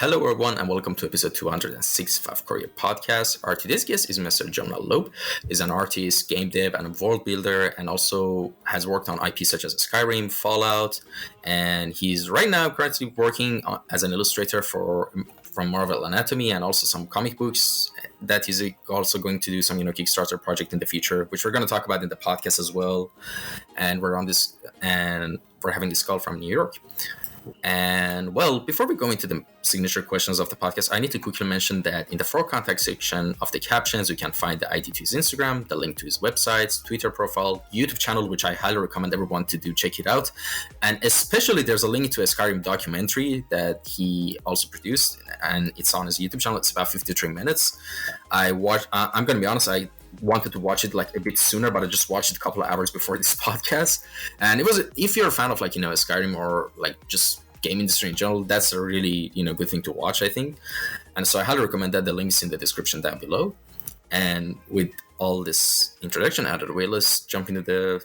Hello, everyone, and welcome to episode 206 of Kouryer podcast. Our today's guest is Mr. Jonah Lobe. He's an artist, game dev, and a world builder, and also has worked on IPs such as Skyrim, Fallout, and he's right now currently working as an illustrator from Marvel Anatomy and also some comic books that he's also going to do some Kickstarter project in the future, which we're going to talk about in the podcast as well. And we're having this call from New York. And well, before we go into the signature questions of the podcast, I need to quickly mention that in the for contact section of the captions, you can find the ID to his Instagram, the link to his website, Twitter profile, YouTube channel, which I highly recommend everyone to do check it out. And especially there's a link to a Skyrim documentary that he also produced, and it's on his YouTube channel. It's about 53 minutes. I'm going to be honest, I wanted to watch it like a bit sooner, but I just watched it a couple of hours before this podcast. And it was, if you're a fan of Skyrim or like just game industry in general, that's a really good thing to watch, I think. And so I highly recommend that. The link's in the description down below. And with all this introduction out of the way, let's jump into the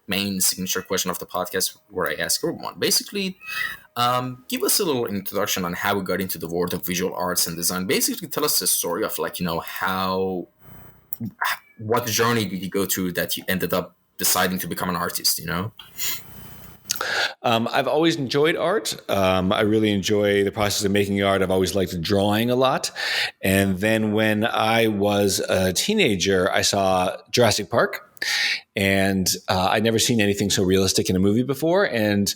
main signature question of the podcast, where I ask everyone basically give us a little introduction on how we got into the world of visual arts and design. Basically tell us the story of what journey did you go through that you ended up deciding to become an artist, I've always enjoyed art. I really enjoy the process of making art. I've always liked drawing a lot. And then when I was a teenager, I saw Jurassic Park, and I'd never seen anything so realistic in a movie before. And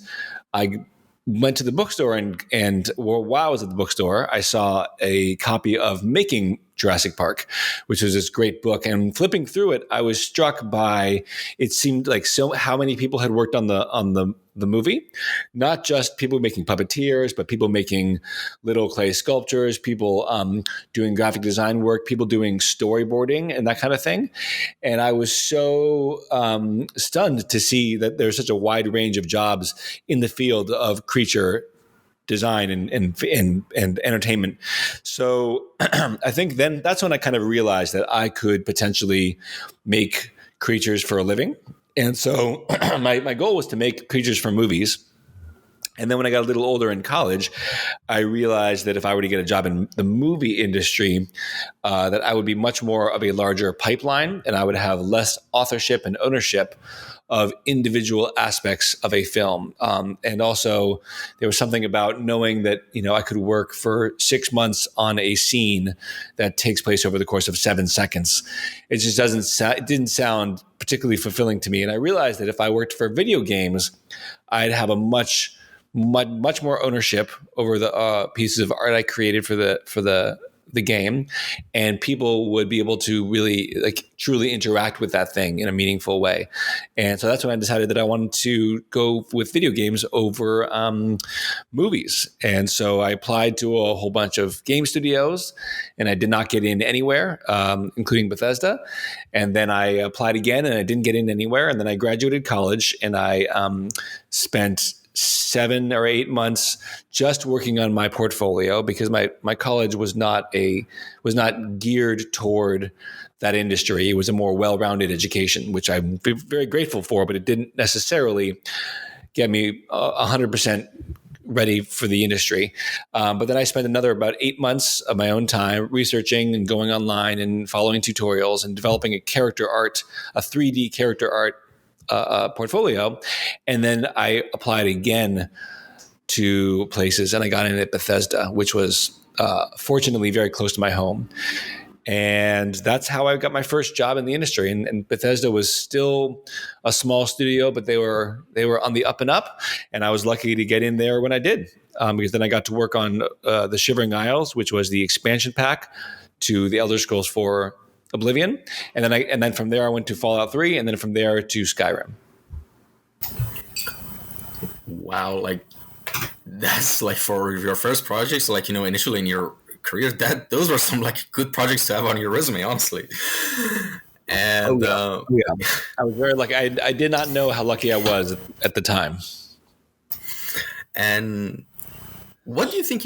I went to the bookstore and while I was at the bookstore, I saw a copy of Making Jurassic Park, which was this great book. And flipping through it, I was struck by, it seemed like how many people had worked on the movie, not just people making puppeteers, but people making little clay sculptures, people doing graphic design work, people doing storyboarding and that kind of thing. And I was so stunned to see that there's such a wide range of jobs in the field of creature design and entertainment. So I think then that's when I kind of realized that I could potentially make creatures for a living. And so my goal was to make creatures for movies. And then when I got a little older in college, I realized that if I were to get a job in the movie industry, that I would be much more of a larger pipeline, and I would have less authorship and ownership of individual aspects of a film. And also there was something about knowing that, I could work for 6 months on a scene that takes place over the course of 7 seconds. It just it didn't sound particularly fulfilling to me. And I realized that if I worked for video games, I'd have a much more ownership over the pieces of art I created for the game, and people would be able to really truly interact with that thing in a meaningful way. And so that's when I decided that I wanted to go with video games over movies. And so I applied to a whole bunch of game studios, and I did not get in anywhere, including Bethesda. And then I applied again, and I didn't get in anywhere. And then I graduated college, and I spent 7 or 8 months just working on my portfolio, because my college was not geared toward that industry. It was a more well-rounded education, which I'm very grateful for, but it didn't necessarily get me 100% ready for the industry. But then I spent another about 8 months of my own time researching and going online and following tutorials and developing a 3D character art portfolio. And then I applied again to places, and I got in at Bethesda, which was fortunately very close to my home. And that's how I got my first job in the industry. And Bethesda was still a small studio, but they were on the up and up. And I was lucky to get in there when I did, because then I got to work on the Shivering Isles, which was the expansion pack to the Elder Scrolls 4 Oblivion, and then from there I went to Fallout 3, and then from there to Skyrim. Wow, that's for your first projects, initially in your career, those were some good projects to have on your resume, honestly. And yeah. I was very lucky. I did not know how lucky I was at the time. And what do you think?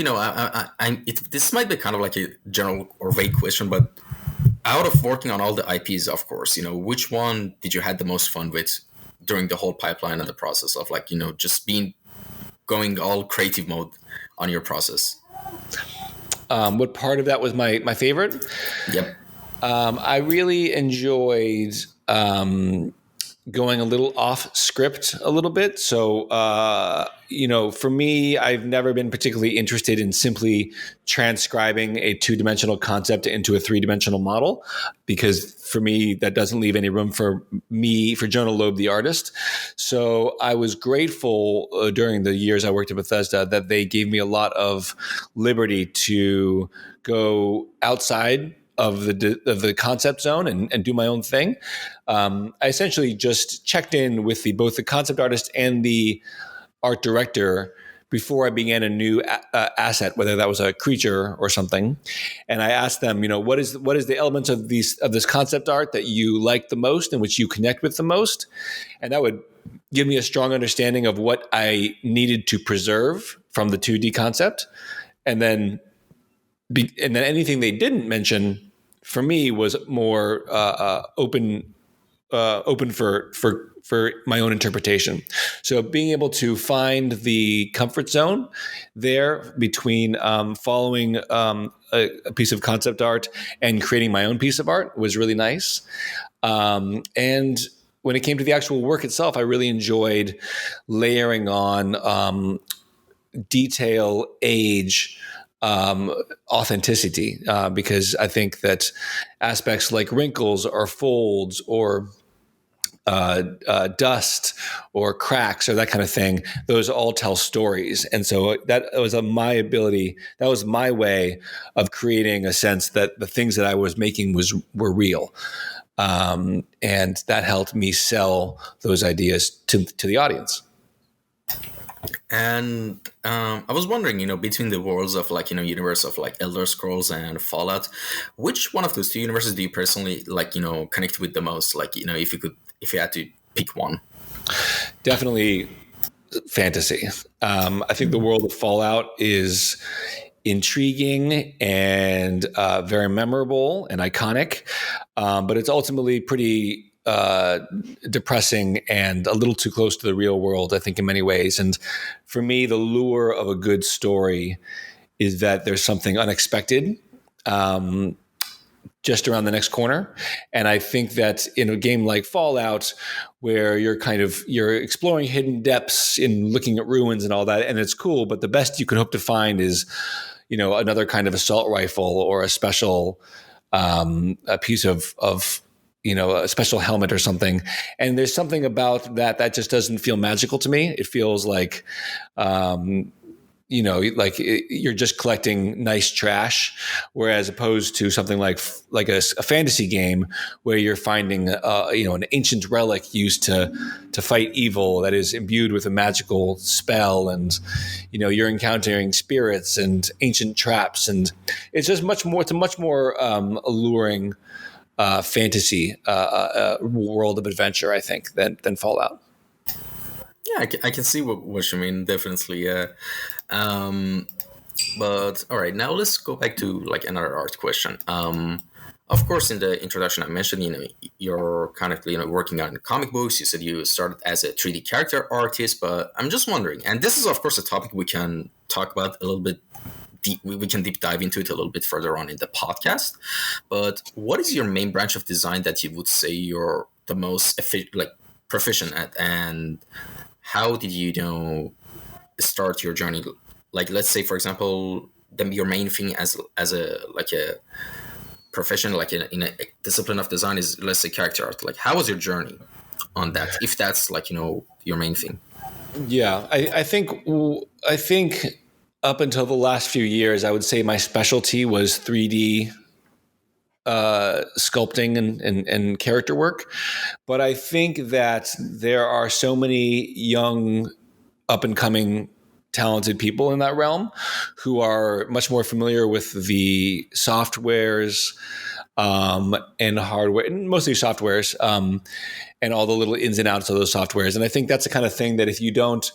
This might be kind of like a general or vague question, but out of working on all the IPs, of course, which one did you had the most fun with during the whole pipeline and the process of just going all creative mode on your process? What part of that was my favorite? Yep. I really enjoyed going a little off script a little bit. So, for me, I've never been particularly interested in simply transcribing a two-dimensional concept into a three-dimensional model, because for me, that doesn't leave any room for Jonah Lobe, the artist. So I was grateful during the years I worked at Bethesda that they gave me a lot of liberty to go outside of the concept zone and do my own thing. I essentially just checked in with both the concept artist and the art director before I began a new asset, whether that was a creature or something. And I asked them, what is the elements of this concept art that you like the most and which you connect with the most? And that would give me a strong understanding of what I needed to preserve from the 2D concept. And then anything they didn't mention for me was more open for my own interpretation. So being able to find the comfort zone there between following a piece of concept art and creating my own piece of art was really nice. And when it came to the actual work itself, I really enjoyed layering on detail, age, authenticity, because I think that aspects like wrinkles or folds or dust or cracks or that kind of thing, those all tell stories. And so that was that was my way of creating a sense that the things that I was making were real. And that helped me sell those ideas to the audience. And I was wondering, between the worlds of universe of Elder Scrolls and Fallout, which one of those two universes do you personally connect with the most? If you had to pick one. Definitely fantasy. I think the world of Fallout is intriguing and very memorable and iconic, but it's ultimately pretty depressing and a little too close to the real world, I think, in many ways. And for me, the lure of a good story is that there's something unexpected just around the next corner. And I think that in a game like Fallout, where you're exploring hidden depths in looking at ruins and all that, and it's cool, but the best you can hope to find is, another kind of assault rifle or a special a piece of a special helmet or something. And there's something about that just doesn't feel magical to me. It feels like, you're just collecting nice trash, whereas opposed to something like a fantasy game where you're finding, an ancient relic used to fight evil that is imbued with a magical spell. And, you're encountering spirits and ancient traps. And it's just it's a much more alluring fantasy world of adventure, I think, than Fallout. Yeah, I can see what you mean, definitely. But all right, now let's go back to another art question. Of course, in the introduction, I mentioned you're kind of working on comic books. You said you started as a 3D character artist, but I'm just wondering, and this is of course a topic we can talk about a little bit. We can deep dive into it a little bit further on in the podcast. But what is your main branch of design that you would say you're the most proficient at, and how did you start your journey? Let's say, for example, your main thing as a profession, in a discipline of design is, let's say, character art. How was your journey on that? If that's your main thing. Yeah, I think up until the last few years, I would say my specialty was 3D sculpting and character work. But I think that there are so many young, up-and-coming, talented people in that realm who are much more familiar with the softwares and hardware, and mostly softwares, and all the little ins and outs of those softwares. And I think that's the kind of thing that if you don't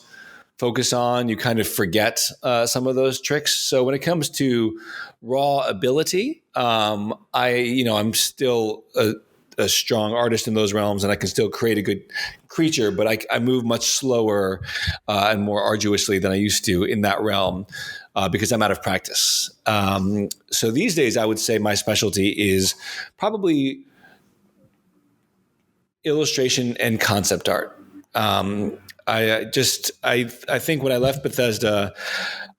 focus on, you kind of forget some of those tricks. So when it comes to raw ability, I'm still a strong artist in those realms, and I can still create a good creature, but I move much slower and more arduously than I used to in that realm. because I'm out of practice. So these days, I would say my specialty is probably illustration and concept art. I think when I left Bethesda,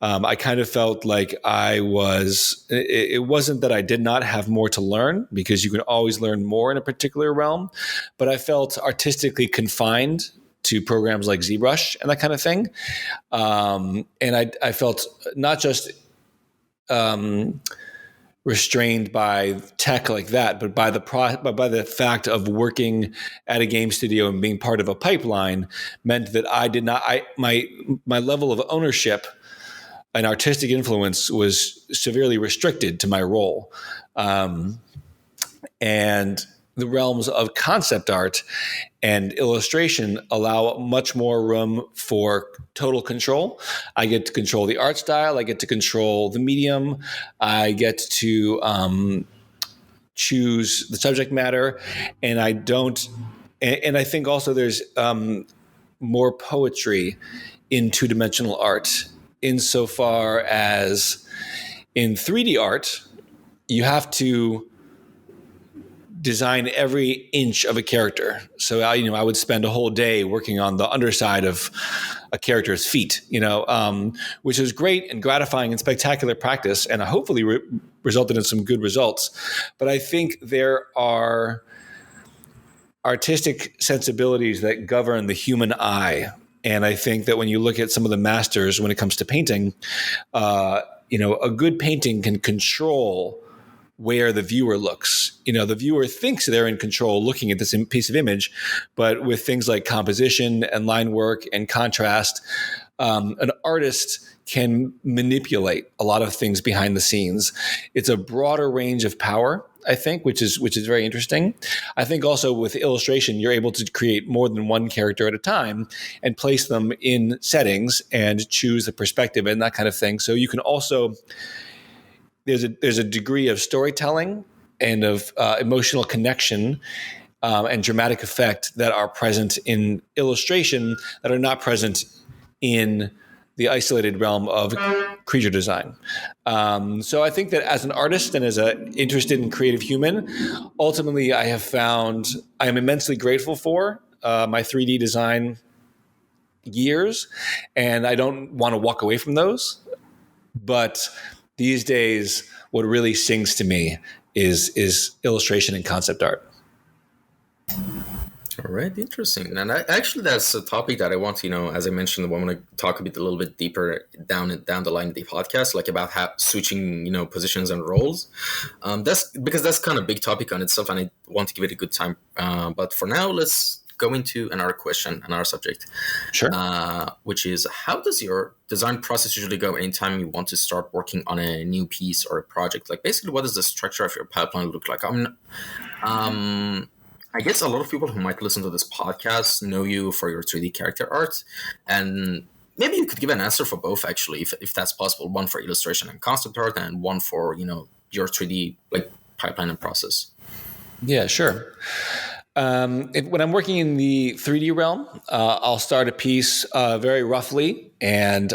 I kind of felt like it wasn't that I did not have more to learn, because you can always learn more in a particular realm, but I felt artistically confined to programs like ZBrush and that kind of thing. And I felt not just restrained by tech like that, but by the fact of working at a game studio and being part of a pipeline meant that my level of ownership and artistic influence was severely restricted to my role. And the realms of concept art and illustration allow much more room for total control. I get to control the art style. I get to control the medium. I get to choose the subject matter, and I don't. And I think also there's more poetry in two-dimensional art, insofar as in 3D art, you have to design every inch of a character. So I would spend a whole day working on the underside of a character's feet, which is great and gratifying and spectacular practice, and hopefully resulted in some good results. But I think there are artistic sensibilities that govern the human eye. And I think that when you look at some of the masters when it comes to painting, a good painting can control where the viewer looks. The viewer thinks they're in control looking at this piece of image, but with things like composition and line work and contrast, an artist can manipulate a lot of things behind the scenes. It's a broader range of power, I think, which is very interesting. I think also with illustration, you're able to create more than one character at a time and place them in settings and choose the perspective and that kind of thing. So you can also, there's a degree of storytelling and of emotional connection and dramatic effect that are present in illustration that are not present in the isolated realm of creature design. So I think that as an artist and as an interested and creative human, ultimately I have found I am immensely grateful for my 3D design years, and I don't want to walk away from those. But these days, what really sings to me is illustration and concept art. All right, interesting. And actually, that's a topic that I want to, as I mentioned, I want to talk a little bit deeper down the line of the podcast, like about how switching, positions and roles. That's because that's kind of a big topic on itself, and I want to give it a good time. But for now, let's go into another subject. Sure. Which is, how does your design process usually go anytime you want to start working on a new piece or a project? Like, basically, what does the structure of your pipeline look like? I guess a lot of people who might listen to this podcast know you for your 3D character art, and maybe you could give an answer for both, actually, if that's possible. One for illustration and concept art, and one for your 3D pipeline and process. Yeah, sure. When I'm working in the 3D realm, I'll start a piece very roughly, and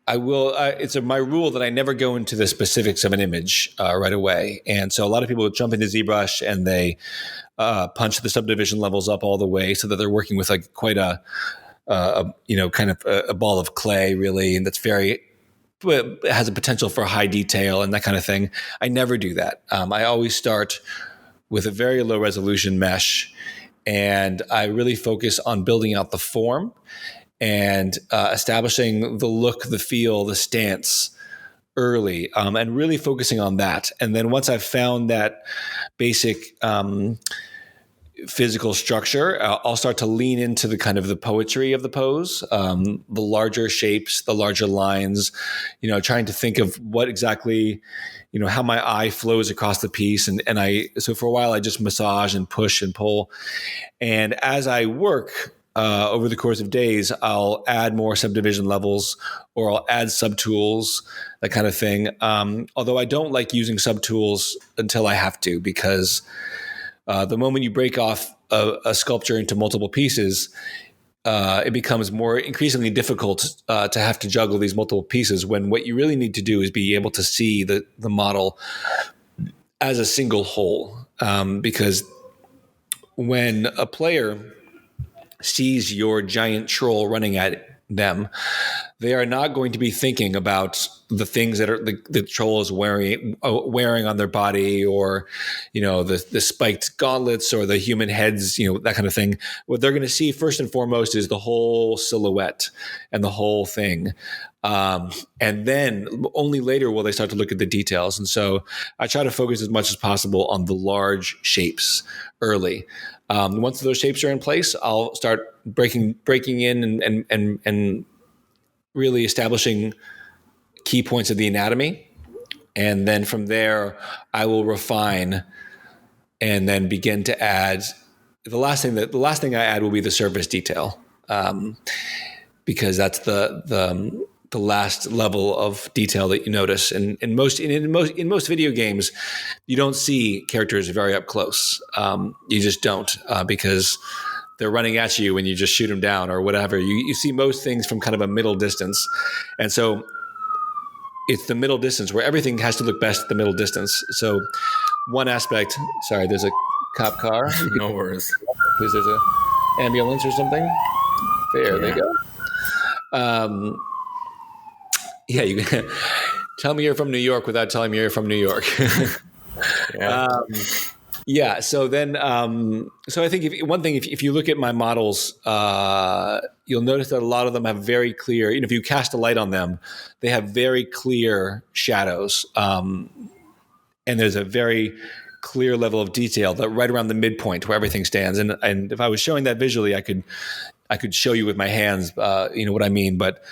it's my rule that I never go into the specifics of an image right away. And so a lot of people jump into ZBrush and they punch the subdivision levels up all the way so that they're working with quite a ball of clay, really, and that's has a potential for high detail and that kind of thing. I never do that. I always start with a very low resolution mesh, and I really focus on building out the form and establishing the look, the feel, the stance early, and really focusing on that. And then once I've found that basic physical structure, I'll start to lean into the kind of the poetry of the pose, the larger shapes, the larger lines, trying to think of what exactly, how my eye flows across the piece. So for a while I just massage and push and pull. And as I work, over the course of days, I'll add more subdivision levels, or I'll add subtools, that kind of thing. Although I don't like using subtools until I have to, because the moment you break off a sculpture into multiple pieces, it becomes more increasingly difficult to have to juggle these multiple pieces, when what you really need to do is be able to see the model as a single whole. Because when a player sees your giant troll running at them, they are not going to be thinking about the things that are the troll is wearing on their body, or the spiked gauntlets, or the human heads, that kind of thing. What they're going to see first and foremost is the whole silhouette and the whole thing. And then only later will they start to look at the details. And so I try to focus as much as possible on the large shapes early. Once those shapes are in place, I'll start breaking in and really establishing key points of the anatomy. And then from there, I will refine and then begin to add the last thing I add will be the surface detail, because that's the last level of detail that you notice. And in most video games, you don't see characters very up close. You just don't, because they're running at you and you just shoot them down or whatever. You see most things from kind of a middle distance. And so it's the middle distance where everything has to look best at the middle distance. So one aspect, sorry, there's a cop car. No worries. Please, there's a ambulance or something. There they go. Yeah, you can tell me you're from New York without telling me you're from New York. Yeah. So then, so I think if you look at my models, you'll notice that a lot of them have very clear, if you cast a light on them, they have very clear shadows. And there's a very clear level of detail that right around the midpoint where everything stands. And if I was showing that visually, I could show you with my hands, what I mean, but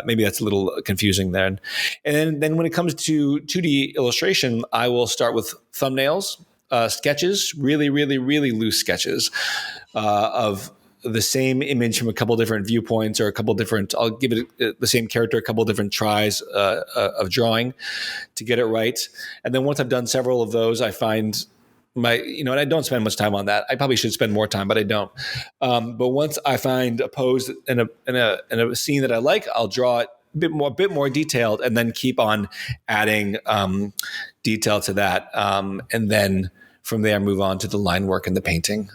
maybe that's a little confusing then. And then when it comes to 2D illustration, I will start with thumbnails, sketches, really, really, really loose sketches of the same image from a couple different viewpoints, or I'll give it the same character a couple different tries of drawing to get it right. And then once I've done several of those, I find and I don't spend much time on that. I probably should spend more time, but I don't. But once I find a pose in a scene that I like, I'll draw it a bit more detailed, and then keep on adding detail to that. And then from there, move on to the line work and the painting.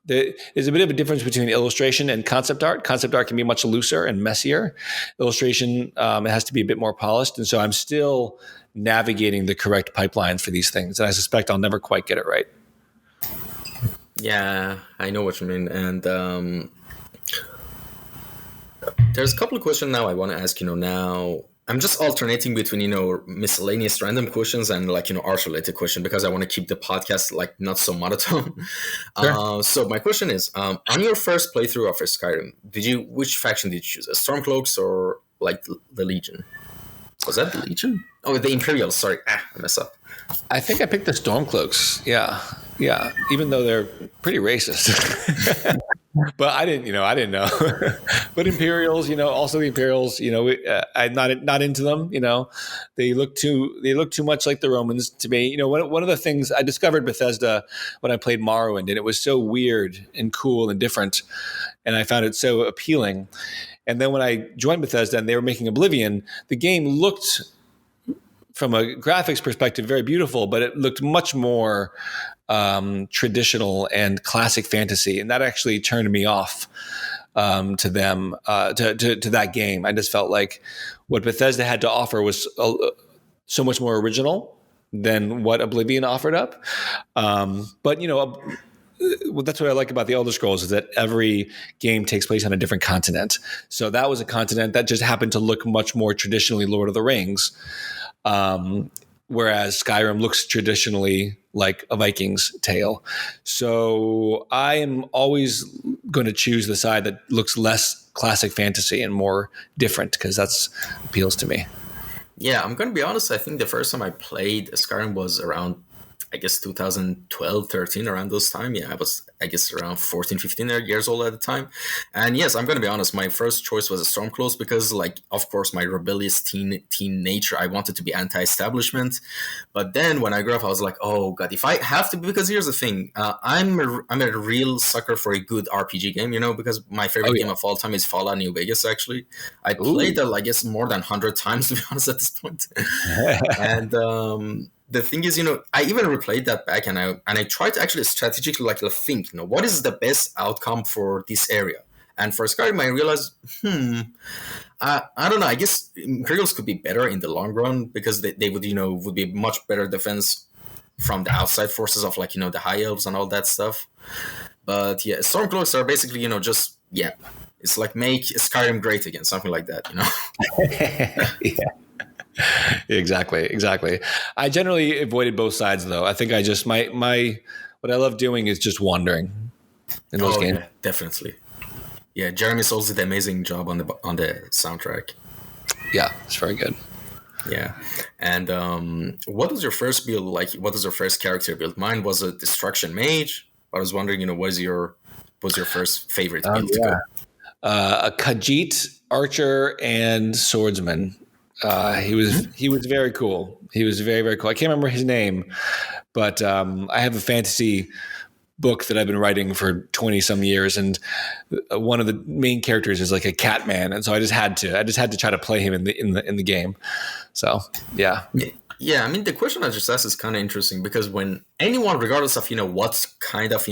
There's a bit of a difference between illustration and concept art. Concept art can be much looser and messier. Illustration, it has to be a bit more polished. And so I'm still navigating the correct pipelines for these things. And I suspect I'll never quite get it right. Yeah, I know what you mean. And there's a couple of questions now I want to ask. Now I'm just alternating between miscellaneous random questions and art related question, because I want to keep the podcast not so monotone. Sure. So my question is, on your first playthrough of Skyrim, which faction did you choose? A Stormcloaks or the Legion? Was that the Legion? Oh, the Imperials. Sorry, I messed up. I think I picked the Stormcloaks. Yeah. Even though they're pretty racist. But I didn't know. But Imperials, also the Imperials, I'm not into them. They look too much like the Romans to me. One of the things I discovered Bethesda when I played Morrowind, and it was so weird and cool and different, and I found it so appealing. And then when I joined Bethesda and they were making Oblivion, the game looked, from a graphics perspective, very beautiful, but it looked much more traditional and classic fantasy, and that actually turned me off to them, to that game. I just felt like what Bethesda had to offer was so much more original than what Oblivion offered up. But that's what I like about the Elder Scrolls, is that every game takes place on a different continent. So that was a continent that just happened to look much more traditionally Lord of the Rings. Whereas Skyrim looks traditionally like a Viking's tale. So I am always going to choose the side that looks less classic fantasy and more different, because that's appeals to me. Yeah, I'm going to be honest. I think the first time I played Skyrim was around, I guess, 2012, 13, around those time. Yeah, I guess around 14, 15 years old at the time. And yes, I'm going to be honest, my first choice was a Stormcloaks because, like, of course, my rebellious teen nature, I wanted to be anti-establishment. But then when I grew up, I was like, oh, God, if I have to, because here's the thing, I'm a real sucker for a good RPG game, because my favorite game of all time is Fallout New Vegas, actually. I played that, I guess, more than 100 times, to be honest, at this point. And the thing is, I even replayed that back, and I tried to actually strategically think, what is the best outcome for this area? And for Skyrim, I realized, I don't know. I guess Imperials could be better in the long run because they would be much better defense from the outside forces of the High Elves and all that stuff. But yeah, Stormcloaks are basically it's like make Skyrim great again, something like that, Yeah. Exactly. I generally avoided both sides, though. I think I just my what I love doing is just wandering in those games. Yeah, definitely. Yeah, Jeremy Soules did an amazing job on the soundtrack. Yeah, it's very good. Yeah, and what was your first build like? What was your first character build? Mine was a Destruction Mage. I was wondering, what was your first favorite build to go? A Khajiit archer and swordsman. He was very cool. He was very, very cool. I can't remember his name, but I have a fantasy book that I've been writing for 20 some years, and one of the main characters is like a cat man, and so I just had to try to play him in the game. So yeah. Yeah, I mean, the question I just asked is kind of interesting because when anyone, regardless of what kind of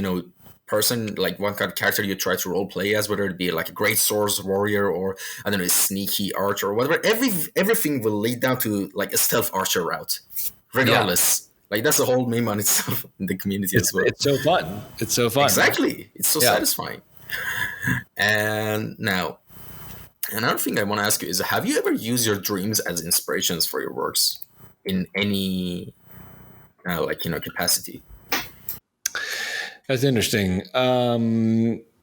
person, like what kind of character you try to role play as, whether it be like a great swords warrior or I don't know, a sneaky archer or whatever, everything will lead down to like a stealth archer route, regardless. Yeah. Like that's a whole meme on itself in the community as well. It's so fun. Exactly. It's so satisfying. And now, another thing I want to ask you is: have you ever used your dreams as inspirations for your works in any capacity? That's interesting.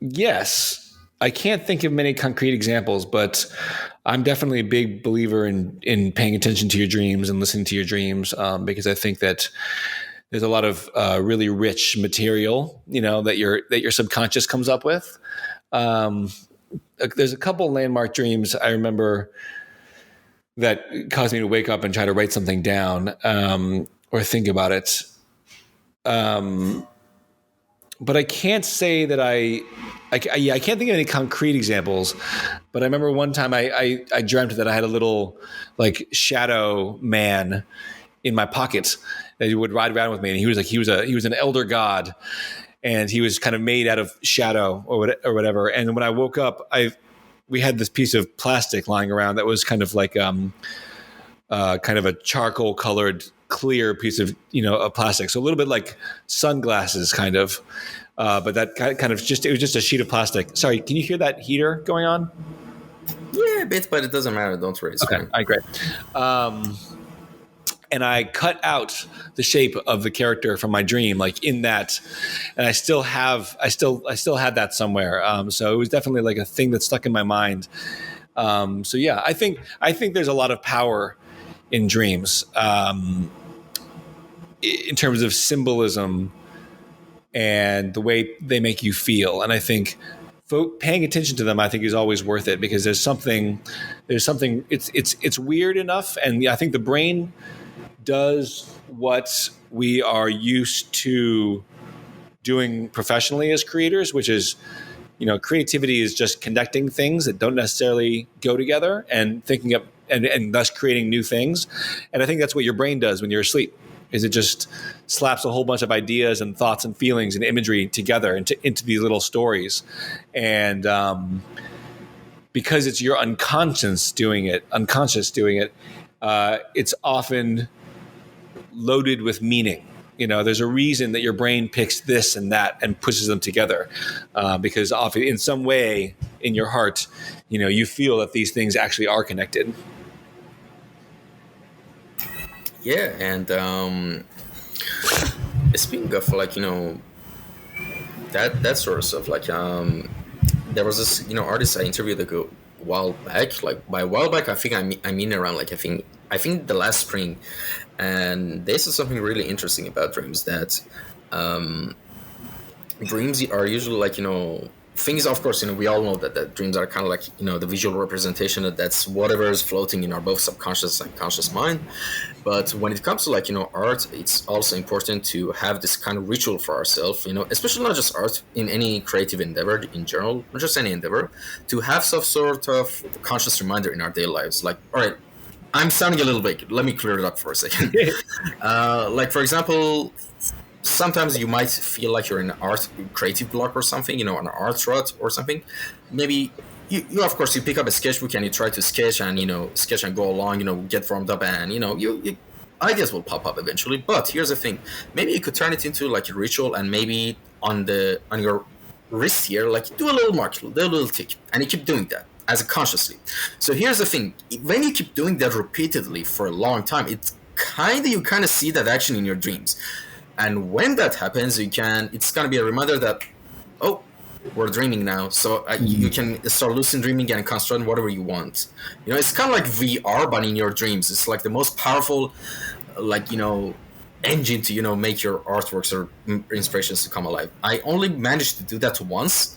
Yes, I can't think of many concrete examples, but I'm definitely a big believer in paying attention to your dreams and listening to your dreams, because I think that there's a lot of really rich material, that your subconscious comes up with. There's a couple landmark dreams I remember that caused me to wake up and try to write something down or think about it. But I can't say that I can't think of any concrete examples. But I remember one time I dreamt that I had a little like shadow man in my pocket that he would ride around with me, and he was an elder god, and he was kind of made out of shadow or whatever. And when I woke up, we had this piece of plastic lying around that was kind of like kind of a charcoal colored clear piece of plastic, so a little bit like sunglasses kind of, but that kind of it was just a sheet of plastic. Sorry, can you hear that heater going on? Yeah, a bit, but it doesn't matter, don't worry. Okay, all right, great. And I cut out the shape of the character from my dream, like in that, and I still had that somewhere. So it was definitely like a thing that stuck in my mind. So yeah, I think there's a lot of power in dreams, in terms of symbolism and the way they make you feel. And I think paying attention to them, I think, is always worth it because there's something, it's weird enough. And I think the brain does what we are used to doing professionally as creators, which is, creativity is just connecting things that don't necessarily go together and thinking up and thus creating new things. And I think that's what your brain does when you're asleep, is it just slaps a whole bunch of ideas and thoughts and feelings and imagery together into these little stories. And because it's your unconscious doing it, it's often loaded with meaning. There's a reason that your brain picks this and that and pushes them together, because often in some way in your heart, you feel that these things actually are connected. Yeah, and speaking of that sort of stuff, there was this artist I interviewed a while back. Like by a while back, I think I mean around I think the last spring, and this is something really interesting about dreams that dreams are usually like, things, of course, we all know that dreams are kind of like, the visual representation that's whatever is floating in our both subconscious and conscious mind. But when it comes to like, art, it's also important to have this kind of ritual for ourselves, especially not just art, in any creative endeavor in general, not just any endeavor, to have some sort of conscious reminder in our daily lives. Like, all right, I'm sounding a little vague. Let me clear it up for a second. Like, for example, sometimes you might feel like you're in an art creative block or something, an art rut or something. Maybe you of course you pick up a sketchbook and you try to sketch and sketch and go along, get warmed up, and you ideas will pop up eventually. But here's the thing: maybe you could turn it into like a ritual, and maybe on your wrist here, like do a little mark, do a little tick, and you keep doing that as a consciously. So here's the thing: when you keep doing that repeatedly for a long time, you kind of see that action in your dreams. And when that happens, it's going to be a reminder that, oh, we're dreaming now. So you can start lucid dreaming and construct whatever you want. It's kind of like VR, but in your dreams. It's like the most powerful, like, engine to, make your artworks or inspirations to come alive. I only managed to do that once.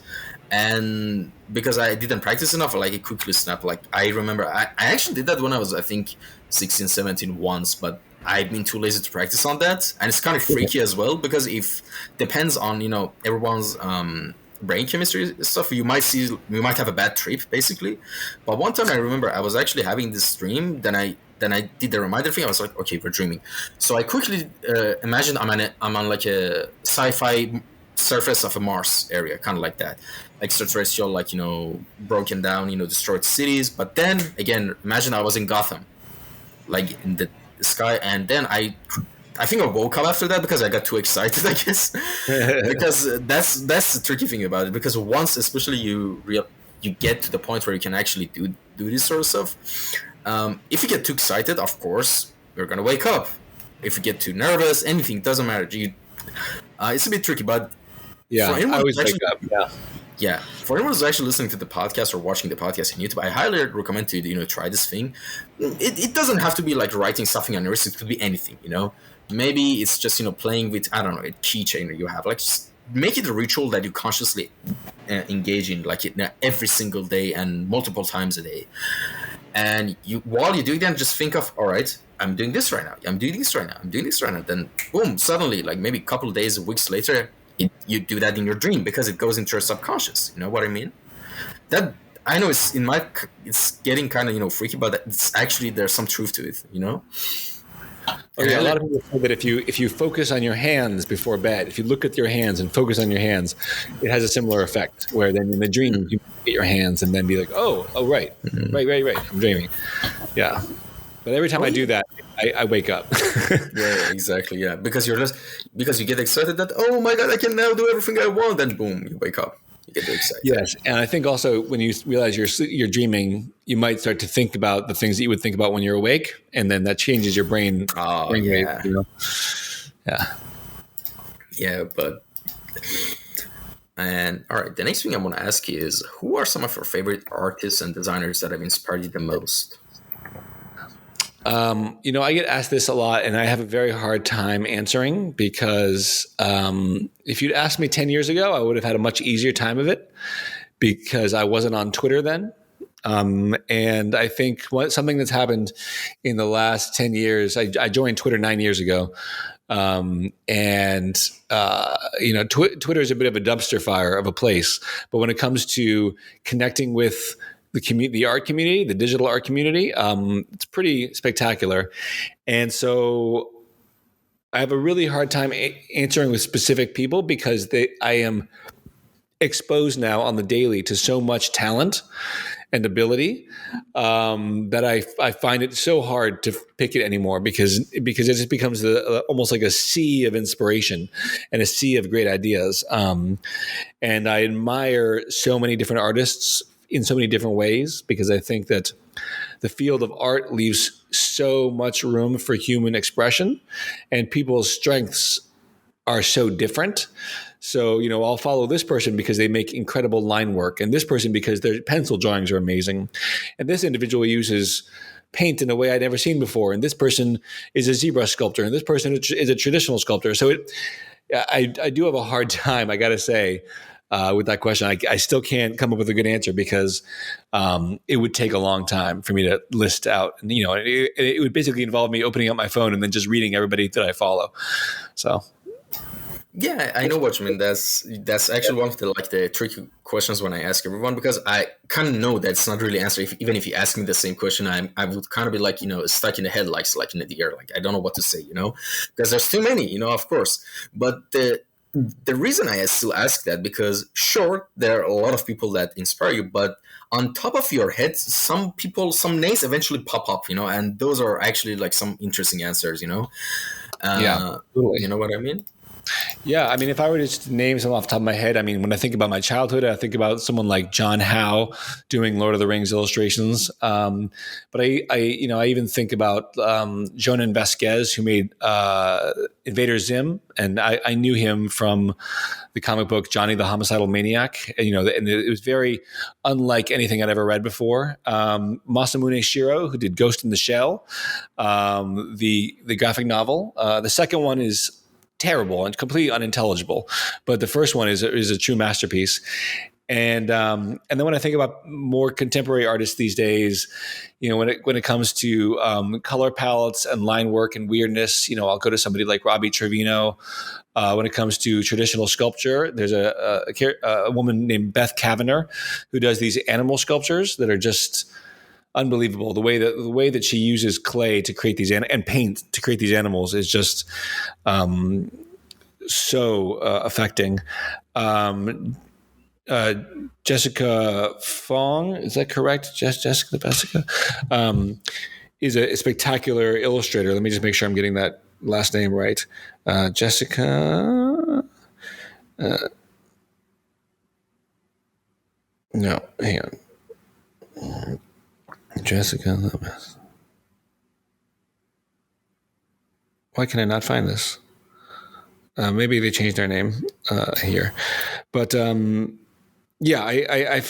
And because I didn't practice enough, like it quickly snapped. Like I remember, I actually did that when I was, I think, 16, 17 once, but I've been too lazy to practice on that, and it's kind of freaky as well, because if depends on everyone's brain chemistry stuff, you might have a bad trip basically. But one time I remember I was actually having this dream, then I did the reminder thing. I was like, okay, we're dreaming. So I quickly imagined I'm on like a sci-fi surface of a Mars area, kind of like that, extraterrestrial, like broken down, destroyed cities. But then again, imagine I was in Gotham, like in the sky, and then I think I woke up after that because I got too excited, I guess. Because that's the tricky thing about it, because once especially you get to the point where you can actually do this sort of stuff, if you get too excited, of course you're gonna wake up. If you get too nervous, anything, doesn't matter. It's a bit tricky, but yeah, I always wake up. Yeah, for anyone who's actually listening to the podcast or watching the podcast on YouTube, I highly recommend to try this thing. It doesn't have to be like writing something on your wrist. It could be anything. Maybe it's just playing with, I don't know, a keychain you have. Like, just make it a ritual that you consciously engage in, like every single day and multiple times a day. And while you're doing that, just think of, all right, I'm doing this right now. I'm doing this right now. I'm doing this right now. Then boom, suddenly, like maybe a couple of days, weeks later, you do that in your dream because it goes into your subconscious. You know what I mean? That, I know it's getting kind of freaky, but it's actually, there's some truth to it. Oh, yeah, a lot of people say that if you focus on your hands before bed, if you look at your hands and focus on your hands, it has a similar effect. Where then in the dream you look at your hands and then be like, oh right, right, I'm dreaming. Yeah, but every time I do that, I wake up. Yeah, exactly. Yeah, because you get excited that, oh my god, I can now do everything I want. Then boom, you wake up. You get excited. Yes, and I think also when you realize you're dreaming, you might start to think about the things that you would think about when you're awake, and then that changes your brain. Oh, brain yeah. Wave, Yeah. Yeah, but. And all right, the next thing I want to ask you is, who are some of your favorite artists and designers that have inspired you the most? I get asked this a lot, and I have a very hard time answering because if you'd asked me 10 years ago, I would have had a much easier time of it because I wasn't on Twitter then. And I think something that's happened in the last 10 years, I joined Twitter 9 years ago. Twitter is a bit of a dumpster fire of a place, but when it comes to connecting with the art community, the digital art community, it's pretty spectacular. And so I have a really hard time answering with specific people because I am exposed now on the daily to so much talent and ability that I find it so hard to pick it anymore because it just becomes almost like a sea of inspiration and a sea of great ideas. And I admire so many different artists in so many different ways because I think that the field of art leaves so much room for human expression and people's strengths are so different. So, I'll follow this person because they make incredible line work and this person because their pencil drawings are amazing. And this individual uses paint in a way I'd never seen before. And this person is a ZBrush sculptor and this person is a traditional sculptor. So I do have a hard time, I got to say, with that question. I still can't come up with a good answer because it would take a long time for me to list out. And, it would basically involve me opening up my phone and then just reading everybody that I follow. So. Yeah, I know what you mean. That's actually one of the tricky questions when I ask everyone, because I kind of know that's not really answer. Even if you ask me the same question, I would kind of be like, stuck in the head, like in the air, like I don't know what to say, because there's too many, of course. But the reason I still ask that, because sure, there are a lot of people that inspire you, but on top of your head, some names eventually pop up, and those are actually like some interesting answers, Yeah, totally. You know what I mean? Yeah, I mean, if I were to just name some off the top of my head, I mean, when I think about my childhood, I think about someone like John Howe doing Lord of the Rings illustrations. But I even think about Jonan Vasquez, who made Invader Zim, and I knew him from the comic book Johnny the Homicidal Maniac. And, and it was very unlike anything I'd ever read before. Masamune Shiro, who did Ghost in the Shell, the graphic novel. The second one is terrible and completely unintelligible, but the first one is a true masterpiece. And then when I think about more contemporary artists these days, when it comes to color palettes and line work and weirdness, I'll go to somebody like Robbie Trevino. When it comes to traditional sculpture, there's a woman named Beth Kavanagh who does these animal sculptures that are just unbelievable. The way that she uses clay to create these and paint to create these animals is just so affecting. Jessica Fong, is that correct? Jessica is a spectacular illustrator. Let me just make sure I'm getting that last name right. Jessica. No, hang on. Jessica Lopez. Why can I not find this? Maybe they changed their name here, but yeah, I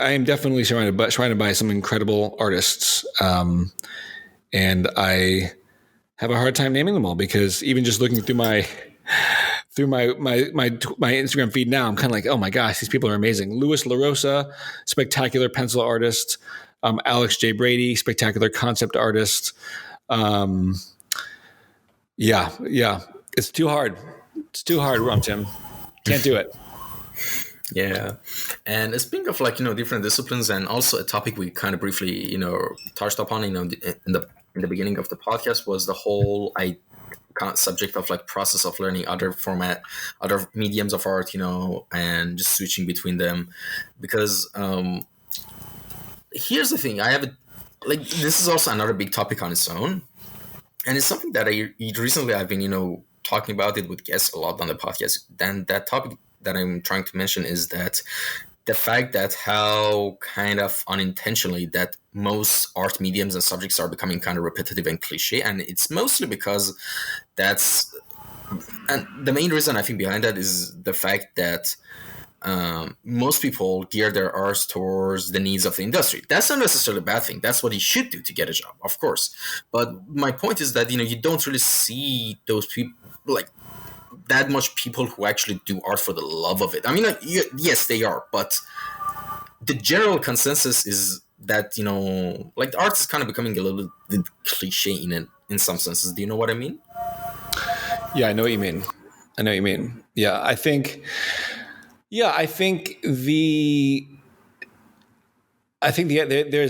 am definitely surrounded by some incredible artists, and I have a hard time naming them all, because even just looking through my Instagram feed now, I'm kind of like, oh my gosh, these people are amazing. Louis LaRosa, spectacular pencil artist. Alex J. Brady, spectacular concept artist. Yeah. It's too hard. Tim. Can't do it. Yeah. And speaking of different disciplines, and also a topic we kind of briefly, touched upon, in the beginning of the podcast, was the whole subject of process of learning other mediums of art, and just switching between them. Because here's the thing, this is also another big topic on its own, and it's something that recently I've been talking about it with guests a lot on the podcast. Then that topic that I'm trying to mention is that the fact that how kind of unintentionally that most art mediums and subjects are becoming kind of repetitive and cliche, and it's mostly because and the main reason I think behind that is the fact that most people gear their arts towards the needs of the industry. That's not necessarily a bad thing. That's what you should do to get a job, of course. But my point is that you don't really see those people that much people who actually do art for the love of it. I mean, yes, they are, but the general consensus is that art is kind of becoming a little bit cliche in some senses. Do you know what I mean? Yeah, I know what you mean. Yeah, I think there's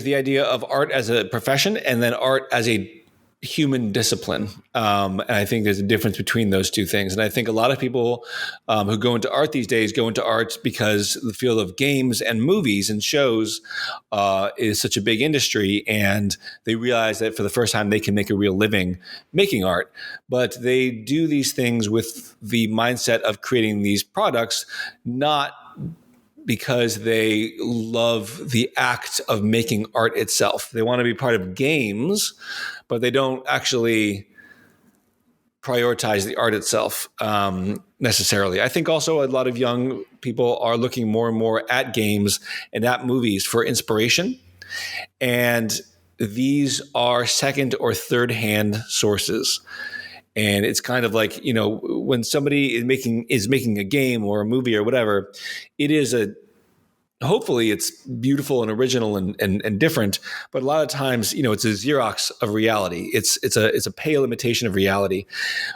the idea of art as a profession, and then art as a human discipline. And I think there's a difference between those two things. And I think a lot of people who go into art these days go into art because the field of games and movies and shows is such a big industry, and they realize that for the first time they can make a real living making art. But they do these things with the mindset of creating these products, not because they love the act of making art itself. They want to be part of games, but they don't actually prioritize the art itself necessarily. I think also a lot of young people are looking more and more at games and at movies for inspiration. And these are second or third hand sources. And it's kind of like, when somebody is making a game or a movie or whatever, it is hopefully it's beautiful and original and different, but a lot of times, it's a Xerox of reality. It's a pale imitation of reality,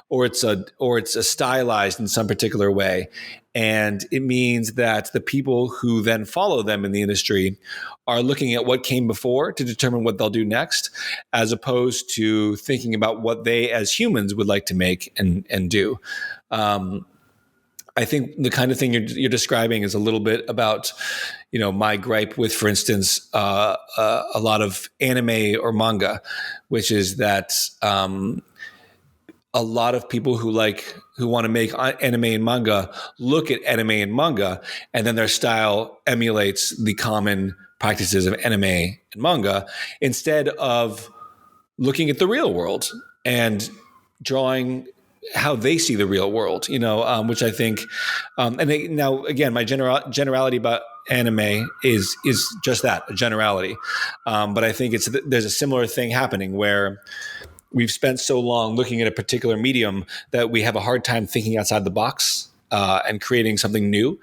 or it's a stylized in some particular way. And it means that the people who then follow them in the industry are looking at what came before to determine what they'll do next, as opposed to thinking about what they as humans would like to make and do. I think the kind of thing you're describing is a little bit about, my gripe with, for instance, a lot of anime or manga, which is that a lot of people who want to make anime and manga look at anime and manga, and then their style emulates the common practices of anime and manga, instead of looking at the real world and drawing how they see the real world, which I think, now again, my generality about anime is just that, a generality. But I think there's a similar thing happening where we've spent so long looking at a particular medium that we have a hard time thinking outside the box and creating something new.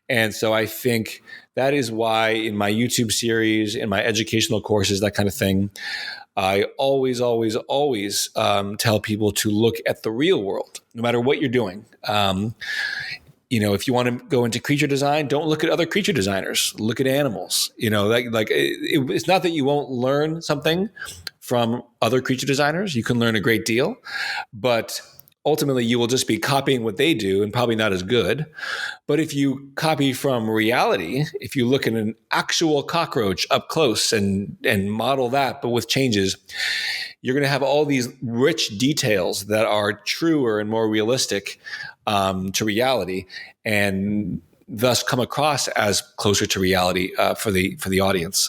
And so I think that is why in my YouTube series, in my educational courses, that kind of thing, I always tell people to look at the real world, no matter what you're doing. If you want to go into creature design, don't look at other creature designers. Look at animals. It's not that you won't learn something from other creature designers. You can learn a great deal, but ultimately you will just be copying what they do and probably not as good. But if you copy from reality, if you look at an actual cockroach up close and model that, but with changes, you're going to have all these rich details that are truer and more realistic to reality, and thus come across as closer to reality for the audience.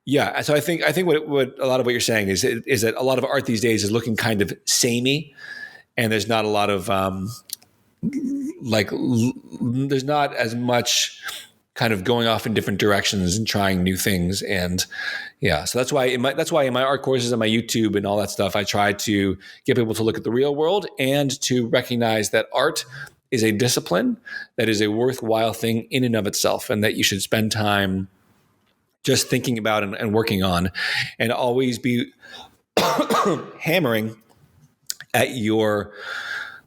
Yeah, so I think what a lot of what you're saying is that a lot of art these days is looking kind of samey, and there's not a lot of there's not as much kind of going off in different directions and trying new things. And yeah, so that's why in my art courses and my YouTube and all that stuff, I try to get people to look at the real world and to recognize that art is a discipline that is a worthwhile thing in and of itself, and that you should spend time just thinking about and working on, and always be hammering at your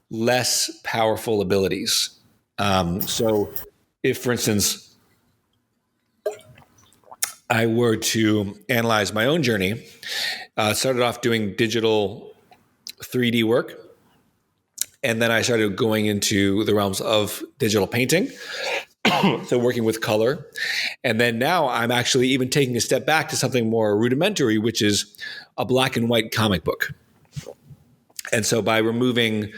less powerful abilities. So if, for instance, I were to analyze my own journey, started off doing digital 3D work, and then I started going into the realms of digital painting. So working with color. And then now I'm actually even taking a step back to something more rudimentary, which is a black and white comic book. And so by removing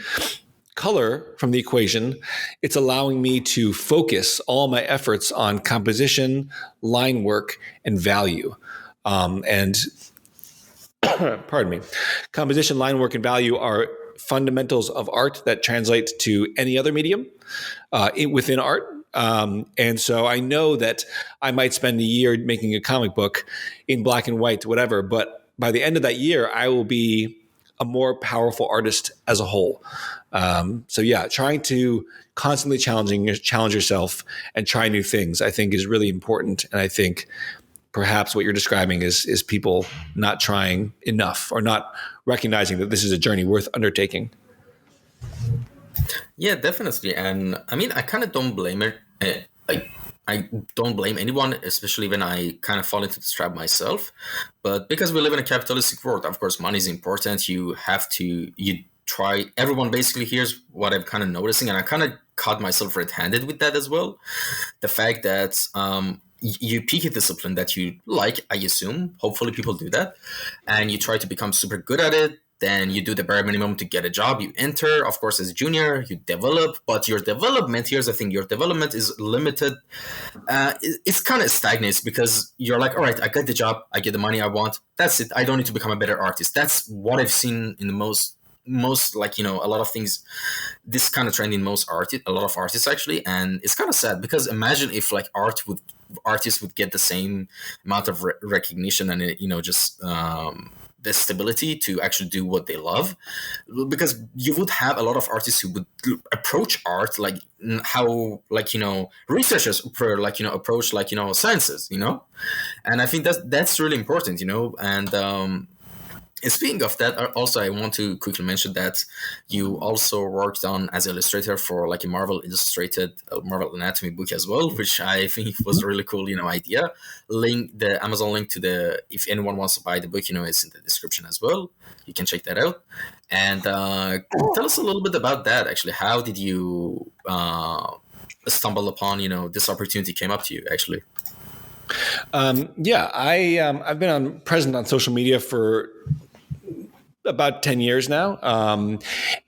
color from the equation, it's allowing me to focus all my efforts on composition, line work, and value. And pardon me, composition, line work, and value are fundamentals of art that translate to any other medium within art. And so I know that I might spend a year making a comic book in black and white, whatever, but by the end of that year, I will be a more powerful artist as a whole. So yeah, trying to constantly challenge yourself and try new things, I think is really important. And I think perhaps what you're describing is people not trying enough or not recognizing that this is a journey worth undertaking. Yeah, definitely. And I mean, I kind of don't blame it. I don't blame anyone, especially when I kind of fall into this trap myself. But because we live in a capitalistic world, of course, money is important. You try. Everyone basically, here's what I'm kind of noticing, and I kind of caught myself red-handed with that as well. The fact that you pick a discipline that you like, I assume. Hopefully people do that. And you try to become super good at it. Then you do the bare minimum to get a job. You enter, of course, as a junior, you develop, but your development, here's the thing, your development is limited. It's kind of stagnates because you're like, all right, I get the job, I get the money I want. That's it. I don't need to become a better artist. That's what I've seen in the most like, a lot of things, this kind of trend in a lot of artists actually. And it's kind of sad because imagine if like artists would get the same amount of recognition and, just, the stability to actually do what they love, because you would have a lot of artists who would approach art like how, like, researchers approach, like, sciences, and I think that's really important, and speaking of that, also I want to quickly mention that you also worked on as illustrator for like a Marvel illustrated Marvel Anatomy book as well, which I think was a really cool, idea. The Amazon link to the, if anyone wants to buy the book, it's in the description as well. You can check that out. And tell us a little bit about that. Actually, how did you stumble upon, this opportunity came up to you actually? I've been present on social media for about 10 years now.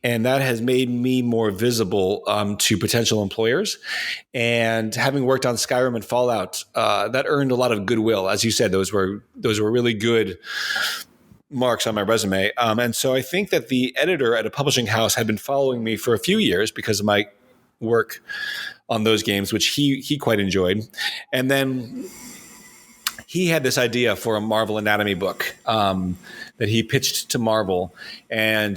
And that has made me more visible to potential employers. And having worked on Skyrim and Fallout, that earned a lot of goodwill. As you said, those were really good marks on my resume. And so I think that the editor at a publishing house had been following me for a few years because of my work on those games, which he quite enjoyed. And then he had this idea for a Marvel Anatomy book that he pitched to Marvel, and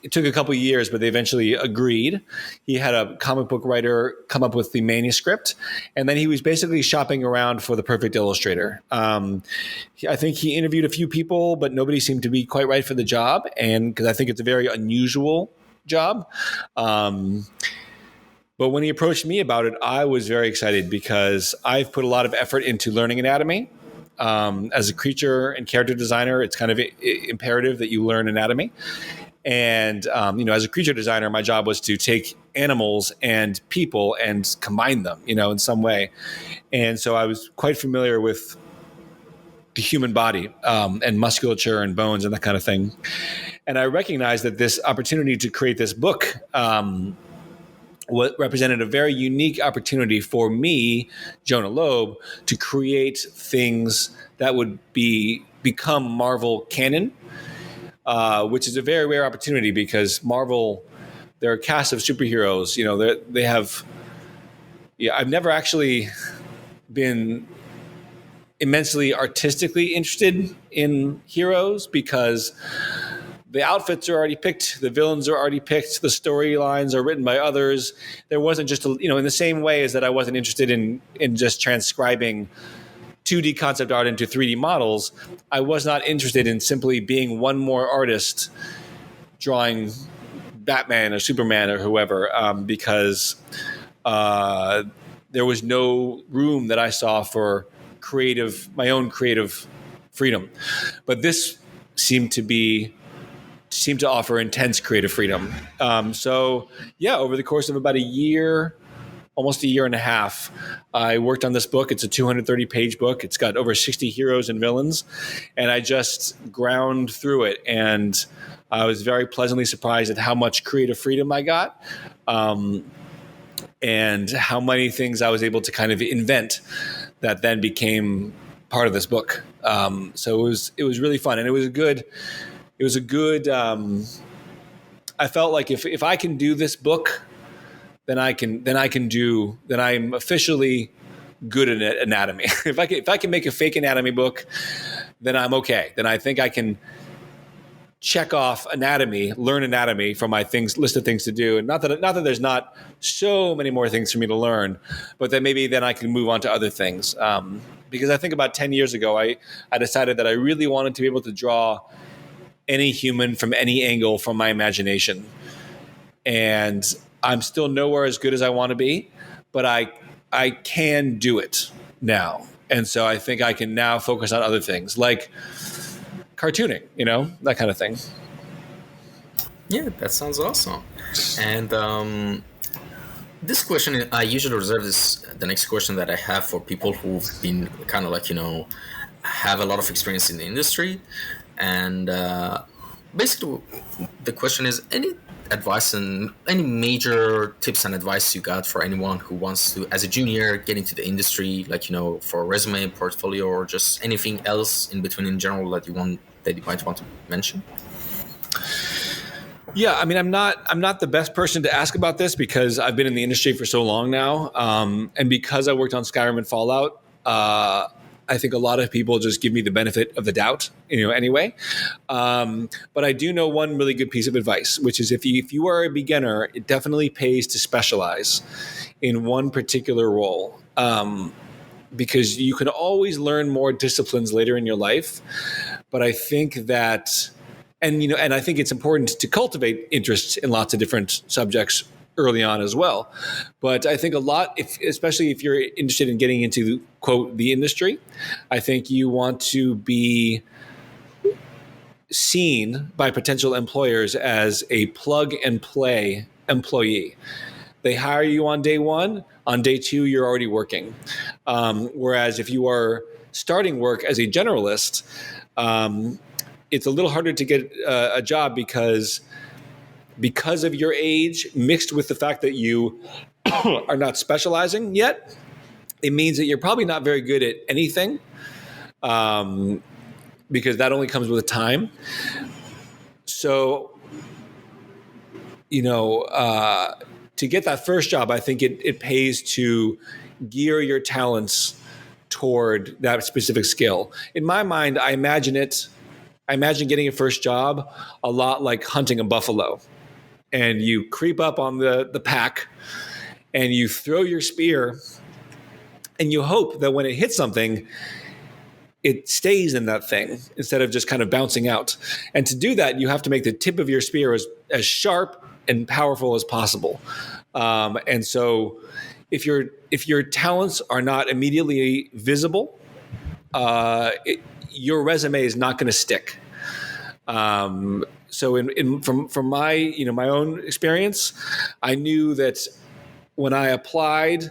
it took a couple of years, but they eventually agreed. He had a comic book writer come up with the manuscript, and then he was basically shopping around for the perfect illustrator. I think he interviewed a few people, but nobody seemed to be quite right for the job, and because I think it's a very unusual job. But when he approached me about it, I was very excited because I've put a lot of effort into learning anatomy. As a creature and character designer, it's kind of imperative that you learn anatomy. And, as a creature designer, my job was to take animals and people and combine them, in some way. And so I was quite familiar with the human body and musculature and bones and that kind of thing. And I recognized that this opportunity to create this book what represented a very unique opportunity for me, Jonah Lobe, to create things that would become Marvel canon, which is a very rare opportunity because Marvel, they're a cast of superheroes. They have. Yeah, I've never actually been immensely artistically interested in heroes because the outfits are already picked, the villains are already picked, the storylines are written by others. There wasn't just, in the same way as that I wasn't interested in just transcribing 2D concept art into 3D models, I was not interested in simply being one more artist drawing Batman or Superman or whoever, because there was no room that I saw for my own creative freedom. But this seemed to offer intense creative freedom. Over the course of about a year, almost a year and a half, I worked on this book. It's a 230-page book. It's got over 60 heroes and villains, and I just ground through it. And I was very pleasantly surprised at how much creative freedom I got, and how many things I was able to kind of invent that then became part of this book. So it was really fun, and it was a good. I felt like if I can do this book, then I'm officially good at anatomy. If I can make a fake anatomy book, then I'm okay. Then I think I can check off learn anatomy from my list of things to do. And not that there's not so many more things for me to learn, but then maybe then I can move on to other things. Because I think about 10 years ago, I decided that I really wanted to be able to draw any human from any angle from my imagination. And I'm still nowhere as good as I want to be, but I can do it now. And so I think I can now focus on other things like cartooning, that kind of thing. Yeah, that sounds awesome. And this question, I usually reserve the next question that I have for people who've been kind of like, have a lot of experience in the industry. And basically, the question is, any advice and any major tips and advice you got for anyone who wants to, as a junior, get into the industry, like, for a resume, portfolio, or just anything else in between in general that you might want to mention? Yeah, I mean, I'm not the best person to ask about this because I've been in the industry for so long now, and because I worked on Skyrim and Fallout, I think a lot of people just give me the benefit of the doubt, anyway. But I do know one really good piece of advice, which is if you are a beginner, it definitely pays to specialize in one particular role. Because you can always learn more disciplines later in your life. But I think that, and I think it's important to cultivate interests in lots of different subjects early on as well. But I think a lot, especially if you're interested in getting into, quote, the industry, I think you want to be seen by potential employers as a plug and play employee. They hire you on day one. On day two, you're already working. Whereas if you are starting work as a generalist, it's a little harder to get a job because of your age, mixed with the fact that you are not specializing yet. It means that you're probably not very good at anything, because that only comes with time. So, to get that first job, I think it pays to gear your talents toward that specific skill. In my mind, I imagine getting a first job a lot like hunting a buffalo. And you creep up on the pack and you throw your spear and you hope that when it hits something, it stays in that thing instead of just kind of bouncing out. And to do that, you have to make the tip of your spear as sharp and powerful as possible. And so if your talents are not immediately visible, your resume is not going to stick. So from my my own experience, I knew that when I applied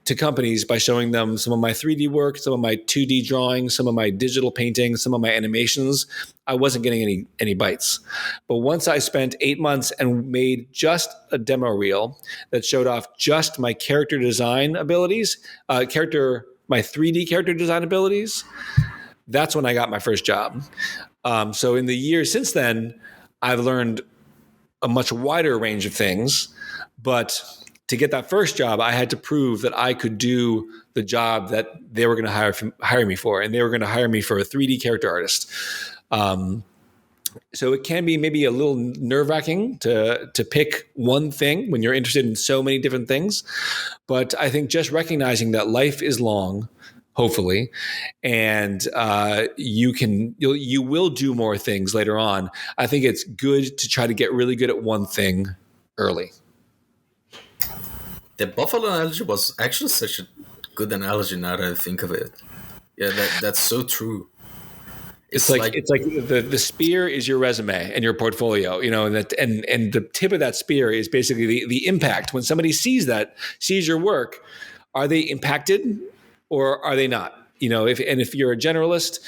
to companies by showing them some of my 3D work, some of my 2D drawings, some of my digital painting, some of my animations, I wasn't getting any bites. But once I spent 8 months and made just a demo reel that showed off just my character design abilities, my 3D character design abilities, that's when I got my first job. So in the years since then, I've learned a much wider range of things, but to get that first job, I had to prove that I could do the job that they were going to hire me for, and they were going to hire me for a 3D character artist. So it can be maybe a little nerve-wracking to pick one thing when you're interested in so many different things, but I think just recognizing that life is long, hopefully, and you will do more things later on. I think it's good to try to get really good at one thing early. The buffalo analogy was actually such a good analogy now that I think of it. Yeah, that's so true. It's like the spear is your resume and your portfolio, and the tip of that spear is basically the impact. When somebody sees your work, are they impacted or are they not? If you're a generalist,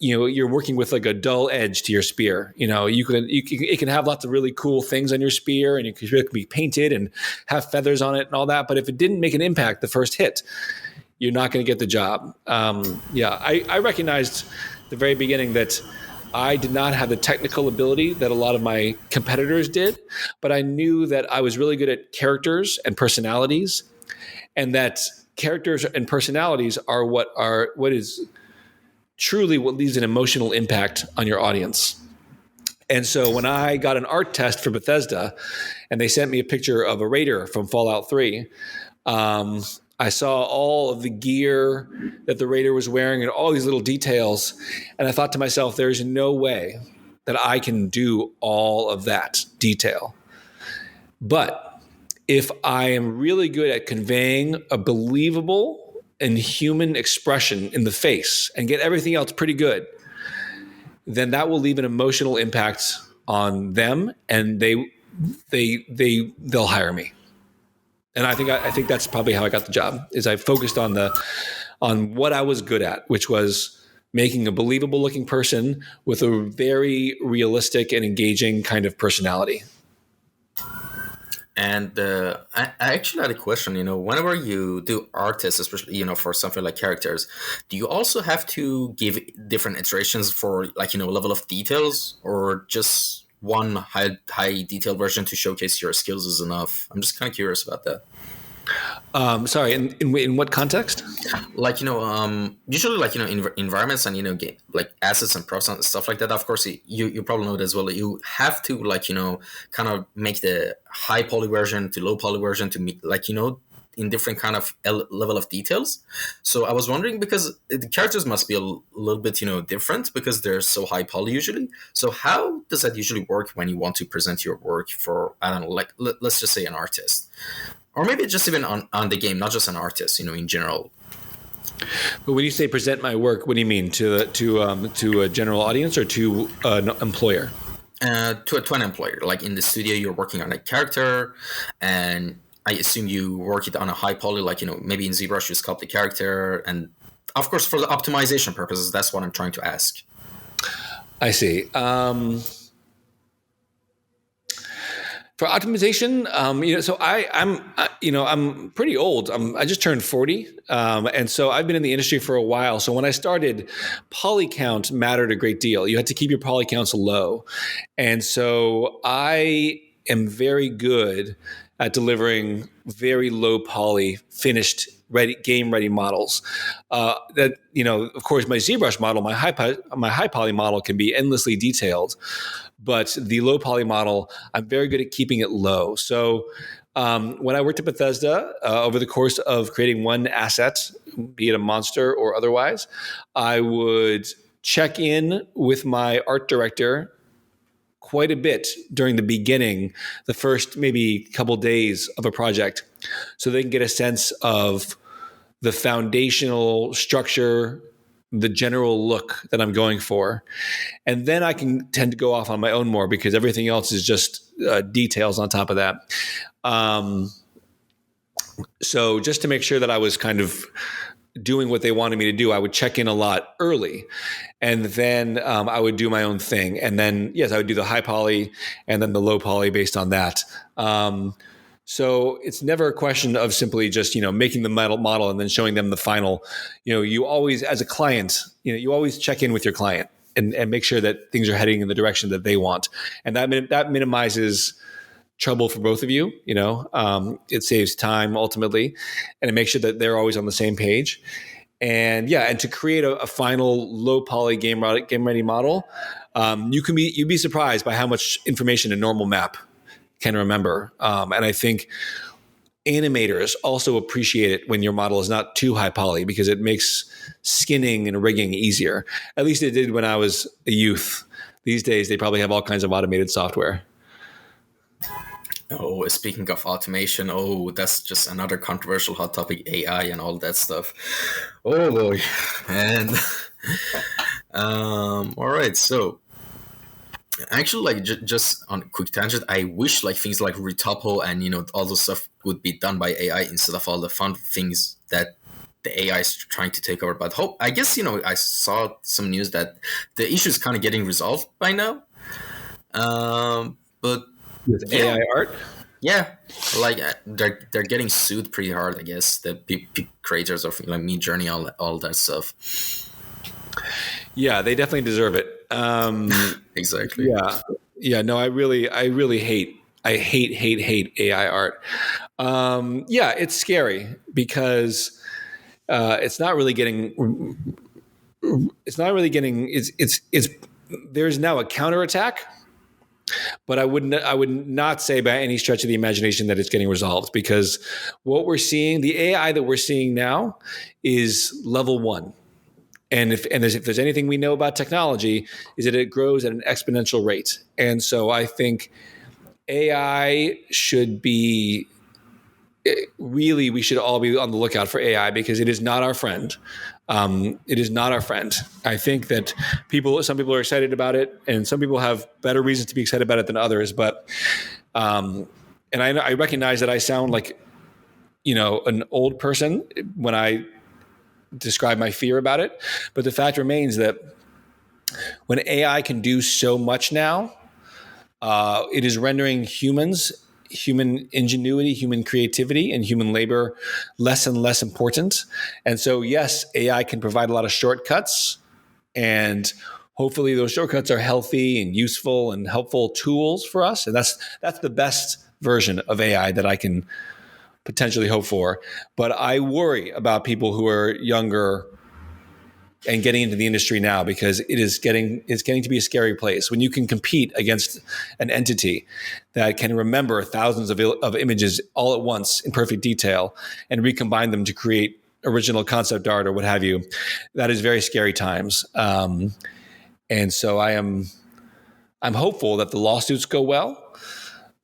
you're working with like a dull edge to your spear. It can have lots of really cool things on your spear, and it can be painted and have feathers on it and all that. But if it didn't make an impact the first hit, you're not going to get the job. I recognized at the very beginning that I did not have the technical ability that a lot of my competitors did, but I knew that I was really good at characters and personalities, and that characters and personalities are what is truly what leaves an emotional impact on your audience. And so when I got an art test for Bethesda and they sent me a picture of a raider from Fallout 3, I saw all of the gear that the raider was wearing and all these little details. And I thought to myself, there's no way that I can do all of that detail. But if I am really good at conveying a believable and human expression in the face and get everything else pretty good, then that will leave an emotional impact on them, and they'll hire me. And I think that's probably how I got the job. Is I focused on what I was good at, which was making a believable looking person with a very realistic and engaging kind of personality. And I actually had a question. Whenever you do art tests, especially for something like characters, do you also have to give different iterations for level of details, or just one high detail version to showcase your skills is enough? I'm just kind of curious about that. Sorry, in what context? Like usually like environments and like assets and props and stuff like that. Of course, you probably know it as well. You have to like kind of make the high poly version to low poly version to meet like in different kind of level of details. So I was wondering, because the characters must be a little bit different because they're so high poly usually. So how does that usually work when you want to present your work for, I don't know, like let's just say an artist, or maybe just even on the game, not just an artist, in general. But when you say present my work, what do you mean, to a general audience or to an employer? To an employer, like in the studio, you're working on a character, and I assume you work it on a high poly, like maybe in ZBrush you sculpt the character, and of course for the optimization purposes, that's what I'm trying to ask. I see. For optimization, so I'm pretty old. I just turned 40, and so I've been in the industry for a while. So when I started, poly count mattered a great deal. You had to keep your poly counts low, and so I am very good at delivering very low poly finished game ready models. That of course, my ZBrush model, my high poly model can be endlessly detailed. But the low poly model, I'm very good at keeping it low. So when I worked at Bethesda, over the course of creating one asset, be it a monster or otherwise, I would check in with my art director quite a bit during the beginning, the first maybe couple days of a project, so they can get a sense of the foundational structure, the general look that I'm going for. And then I can tend to go off on my own more because everything else is just details on top of that. So just to make sure that I was kind of doing what they wanted me to do, I would check in a lot early, and then I would do my own thing. And then, yes, I would do the high poly and then the low poly based on that. So it's never a question of simply just, making the model and then showing them the final. You always, as a client, you always check in with your client and make sure that things are heading in the direction that they want. And that minimizes trouble for both of you. It saves time ultimately, and it makes sure that they're always on the same page. And and to create a final low poly game ready model, you'd be surprised by how much information a normal map can remember. And I think animators also appreciate it when your model is not too high poly, because it makes skinning and rigging easier. At least it did when I was a youth. These days, they probably have all kinds of automated software. Oh, speaking of automation, that's just another controversial hot topic, AI and all that stuff. Oh boy. And all right, so actually, like just on a quick tangent, I wish like things like retopo and all this stuff would be done by AI instead of all the fun things that the AI is trying to take over. But I guess I saw some news that the issue is kind of getting resolved by now. But with AI art, yeah, like they're getting sued pretty hard. I guess the creators of like Midjourney, all that stuff. Yeah, they definitely deserve it. Exactly. Yeah. No, I really hate AI art. It's scary because it's not really getting. It's there's now a counterattack, but I would not say by any stretch of the imagination that it's getting resolved, because what we're seeing, the AI that we're seeing now, is level 1. And if there's anything we know about technology, is that it grows at an exponential rate. And so I think AI should be really, we should all be on the lookout for AI, because it is not our friend. It is not our friend. I think that some people are excited about it, and some people have better reasons to be excited about it than others. But and I recognize that I sound like an old person when I describe my fear about it. But the fact remains that when AI can do so much now, it is rendering human ingenuity, human creativity, and human labor less and less important. And so, yes, AI can provide a lot of shortcuts, and hopefully those shortcuts are healthy and useful and helpful tools for us. And that's the best version of AI that I can potentially hope for. But I worry about people who are younger and getting into the industry now, because it's getting to be a scary place when you can compete against an entity that can remember thousands of images all at once in perfect detail and recombine them to create original concept art or what have you. That is very scary times. And so I'm hopeful that the lawsuits go well.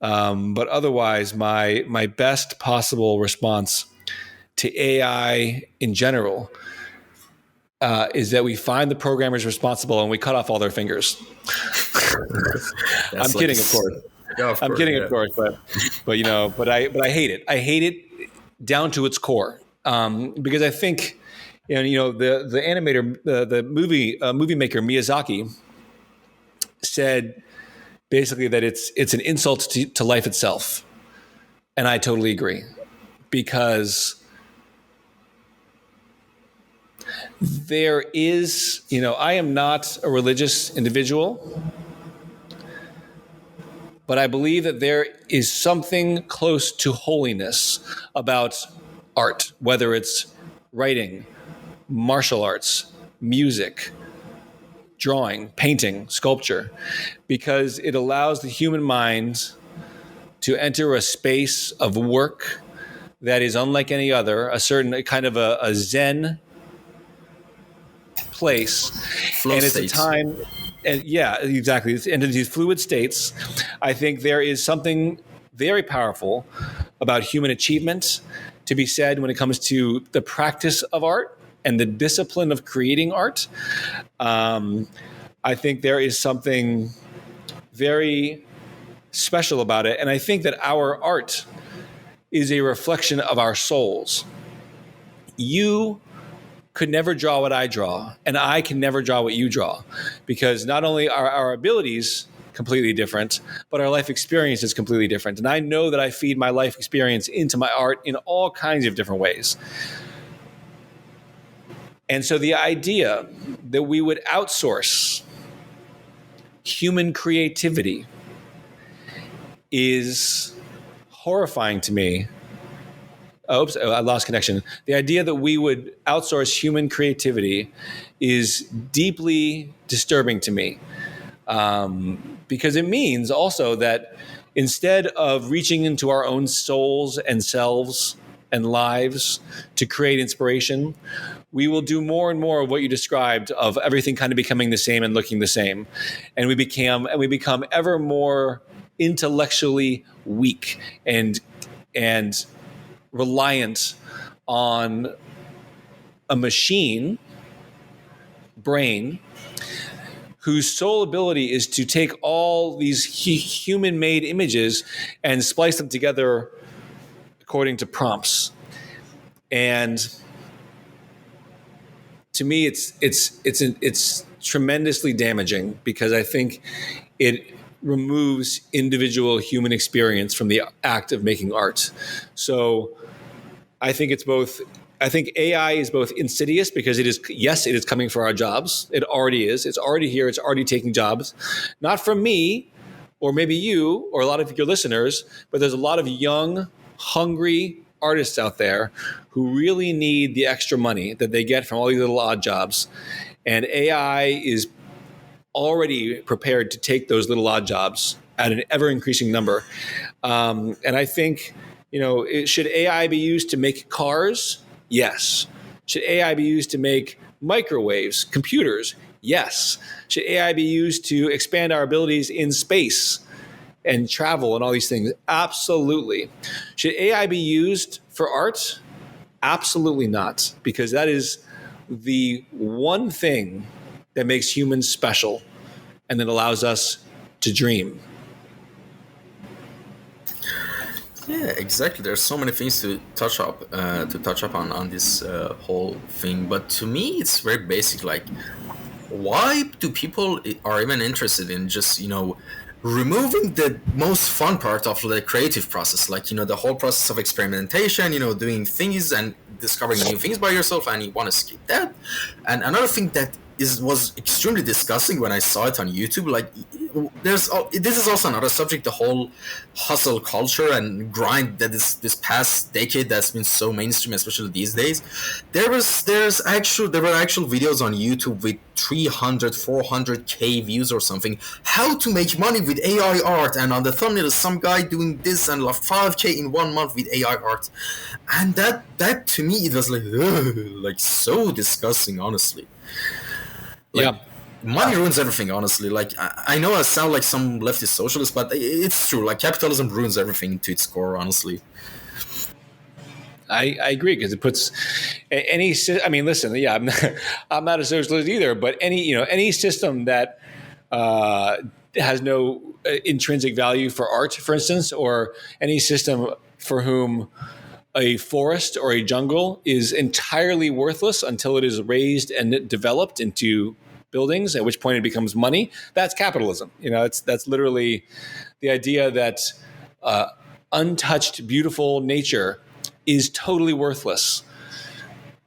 But otherwise, my best possible response to AI in general is that we find the programmers responsible and we cut off all their fingers. I'm kidding, of course. Yeah, I'm kidding, of course, but I hate it. I hate it down to its core, because I think, the animator, the movie maker Miyazaki said basically that it's an insult to life itself, and I totally agree, because there is, I am not a religious individual, but I believe that there is something close to holiness about art, whether it's writing, martial arts, music, drawing, painting, sculpture, because it allows the human mind to enter a space of work that is unlike any other, a certain kind of a Zen place. Flow and it's states. a time, and yeah, exactly. And in these fluid states, I think there is something very powerful about human achievement to be said when it comes to the practice of art and the discipline of creating art. I think there is something very special about it. And I think that our art is a reflection of our souls. You could never draw what I draw, and I can never draw what you draw, because not only are our abilities completely different, but our life experience is completely different. And I know that I feed my life experience into my art in all kinds of different ways. And so the idea that we would outsource human creativity is horrifying to me. Oops, I lost connection. The idea that we would outsource human creativity is deeply disturbing to me, because it means also that instead of reaching into our own souls and selves and lives to create inspiration, we will do more and more of what you described, of everything kind of becoming the same and looking the same. And we become ever more intellectually weak and reliant on a machine brain whose sole ability is to take all these human-made images and splice them together according to prompts. And to me, it's tremendously damaging, because I think it removes individual human experience from the act of making art. So I think AI is both insidious, because it is coming for our jobs. It already is. It's already here. It's already taking jobs, not from me or maybe you or a lot of your listeners, but there's a lot of young, hungry artists out there who really need the extra money that they get from all these little odd jobs. And AI is already prepared to take those little odd jobs at an ever increasing number. And I think, should AI be used to make cars? Yes. Should AI be used to make microwaves, computers? Yes. Should AI be used to expand our abilities in space and travel and all these things? Absolutely. Should AI be used for art? Absolutely not, because that is the one thing that makes humans special and that allows us to dream. Yeah, exactly. There's so many things to touch up on this whole thing. But to me, it's very basic. Like, why do people are even interested in just, removing the most fun part of the creative process, like, the whole process of experimentation, doing things and discovering new things by yourself, and you want to skip that. And another thing that was extremely disgusting when I saw it on YouTube. Like, this is also another subject: the whole hustle culture and grind that is this past decade that's been so mainstream, especially these days. There were actual videos on YouTube with 300, 400K views or something. How to make money with AI art, and on the thumbnail is some guy doing this and like 5K in 1 month with AI art, and that to me it was like, ugh, like so disgusting, honestly. Like, Yeah. money ruins everything, honestly. Like, I know I sound like some leftist socialist, but it's true. Like, capitalism ruins everything to its core, honestly. I agree, because it puts any. I mean, listen, yeah, I'm not a socialist either, but any system that has no intrinsic value for art, for instance, or any system for whom a forest or a jungle is entirely worthless until it is raised and developed into buildings, at which point it becomes money. That's capitalism. That's literally the idea that untouched, beautiful nature is totally worthless.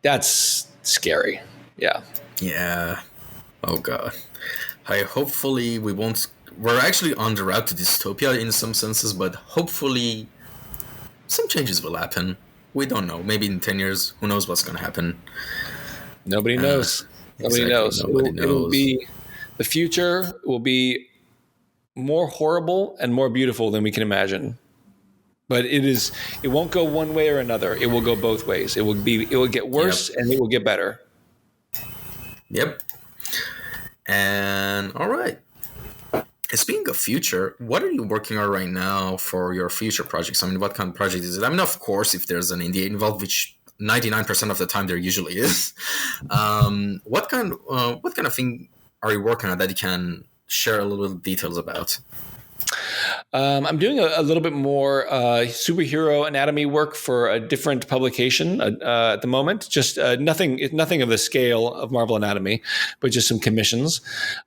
That's scary. Yeah. Yeah. Oh god. Hopefully we won't. We're actually on the route to dystopia in some senses, but hopefully some changes will happen. We don't know. Maybe in 10 years, who knows what's going to happen? Nobody knows. Nobody Exactly, knows. nobody It'll knows. be the future will be more horrible and more beautiful than we can imagine. But it won't go one way or another. It will go both ways. It will get worse and it will get better. Yep. And all right. Speaking of future, what are you working on right now for your future projects? I mean, what kind of project is it? I mean, of course, if there's an NDA involved, which 99% of the time there usually is, what kind of thing are you working on that you can share a little details about? I'm doing a little bit more superhero anatomy work for a different publication at the moment. Just nothing of the scale of Marvel Anatomy, but just some commissions.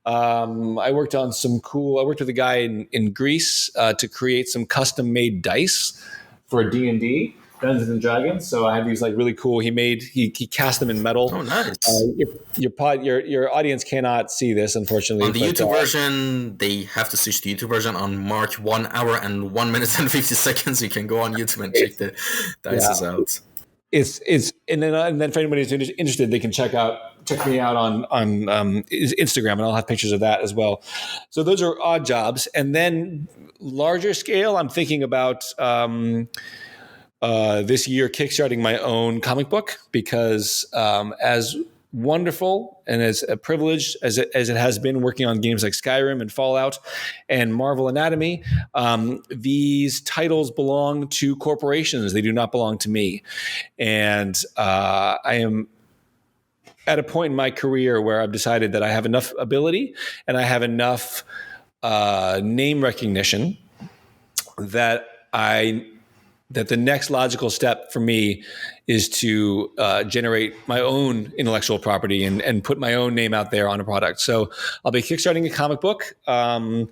I worked with a guy in Greece to create some custom made dice for D&D. Dungeons and Dragons. So I have these like really cool. He cast them in metal. Oh, nice. Your audience cannot see this, unfortunately. On the YouTube version, they have to switch to YouTube version on March 1 hour and 1 minute and 50 seconds. You can go on YouTube and check the dices out. And then for anybody who's interested, they can check me out on Instagram, and I'll have pictures of that as well. So those are odd jobs, and then larger scale, I'm thinking about. This year kickstarting my own comic book, because as wonderful and as privileged as it has been working on games like Skyrim and Fallout and Marvel Anatomy, these titles belong to corporations. They do not belong to me. And I am at a point in my career where I've decided that I have enough ability and I have enough name recognition that the next logical step for me is to generate my own intellectual property and put my own name out there on a product. So I'll be kickstarting a comic book. It'll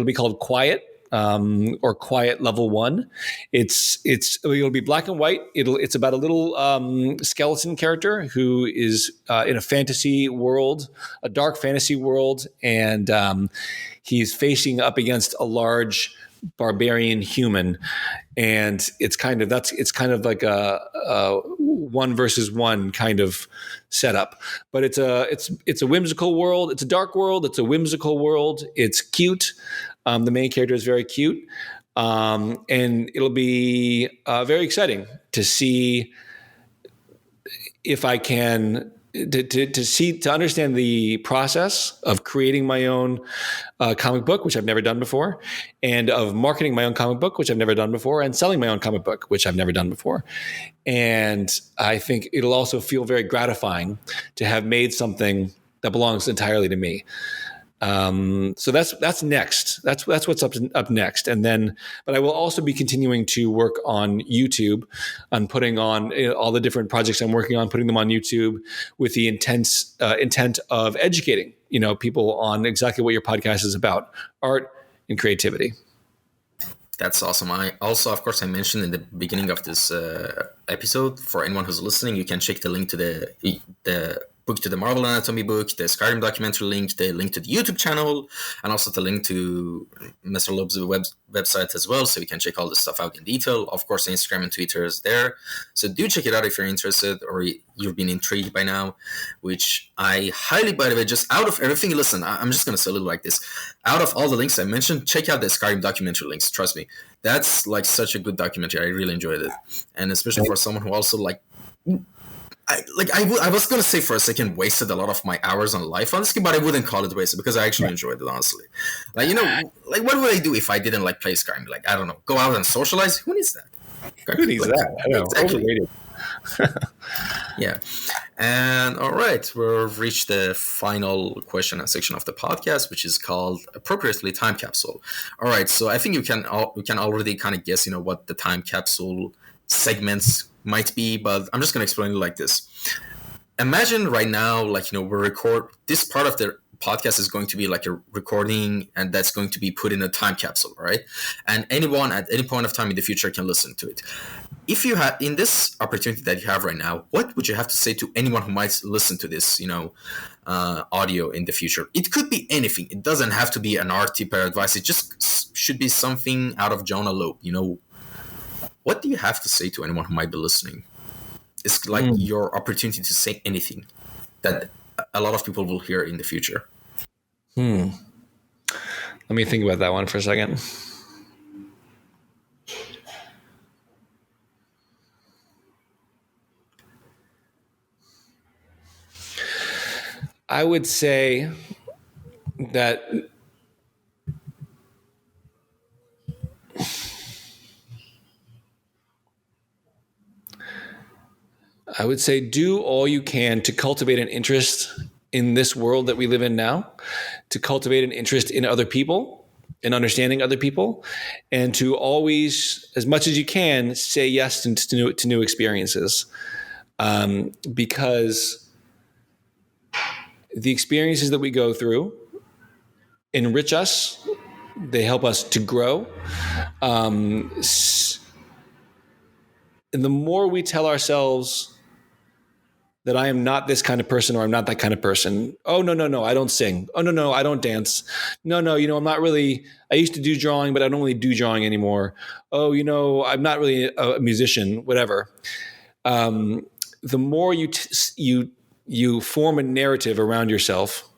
be called Quiet, or Quiet Level 1. It'll be black and white. It's about a little skeleton character who is in a fantasy world, a dark fantasy world, and he's facing up against a large barbarian human, and it's kind of like a 1 versus 1 kind of setup. But it's a whimsical world. It's a dark world. It's a whimsical world. It's cute. The main character is very cute, and it'll be very exciting to see if I can. To understand the process of creating my own comic book, which I've never done before, and of marketing my own comic book, which I've never done before, and selling my own comic book, which I've never done before. And I think it'll also feel very gratifying to have made something that belongs entirely to me. So that's next. That's what's up next. And then, but I will also be continuing to work on YouTube, on putting on all the different projects I'm working on, putting them on YouTube with the intent of educating, people on exactly what your podcast is about: art and creativity. That's awesome. I also, of course, I mentioned in the beginning of this episode, for anyone who's listening, you can check the link to the book to the Marvel Anatomy book, the Skyrim documentary link, the link to the YouTube channel, and also the link to Mr. Lobe's website as well, so you can check all this stuff out in detail. Of course, Instagram and Twitter is there, so do check it out if you're interested or you've been intrigued by now, which I highly, by the way, just out of everything, listen, I'm just going to say a little like this. Out of all the links I mentioned, check out the Skyrim documentary links, trust me. That's like such a good documentary. I really enjoyed it. And especially for someone who also I was going to say for a second wasted a lot of my hours on life on this game, but I wouldn't call it wasted because I actually enjoyed it, honestly. Like, what would I do if I didn't like play Skyrim? Like, I don't know, go out and socialize? Who needs that? Who needs that? I know. Exactly. Overrated. Yeah. And all right, we've reached the final question and section of the podcast, which is called appropriately time capsule. All right, so I think we can already kind of guess, what the time capsule segments might be, but I'm just going to explain it like this. Imagine right now, we record this part of the podcast is going to be like a recording, and that's going to be put in a time capsule, right? And anyone at any point of time in the future can listen to it. If you have, in this opportunity that you have right now, what would you have to say to anyone who might listen to this, audio in the future? It could be anything. It doesn't have to be an art tip or advice. It just should be something out of Jonah Lobe, What do you have to say to anyone who might be listening? It's like your opportunity to say anything that a lot of people will hear in the future. Let me think about that one for a second. I would say that do all you can to cultivate an interest in this world that we live in now, to cultivate an interest in other people, in understanding other people, and to always, as much as you can, say yes to new experiences. Because the experiences that we go through enrich us. They help us to grow. And the more we tell ourselves that I am not this kind of person or I'm not that kind of person. Oh, no, I don't sing. Oh, no, I don't dance. No, I'm not really, I used to do drawing, but I don't really do drawing anymore. Oh, I'm not really a musician, whatever. The more you form a narrative around yourself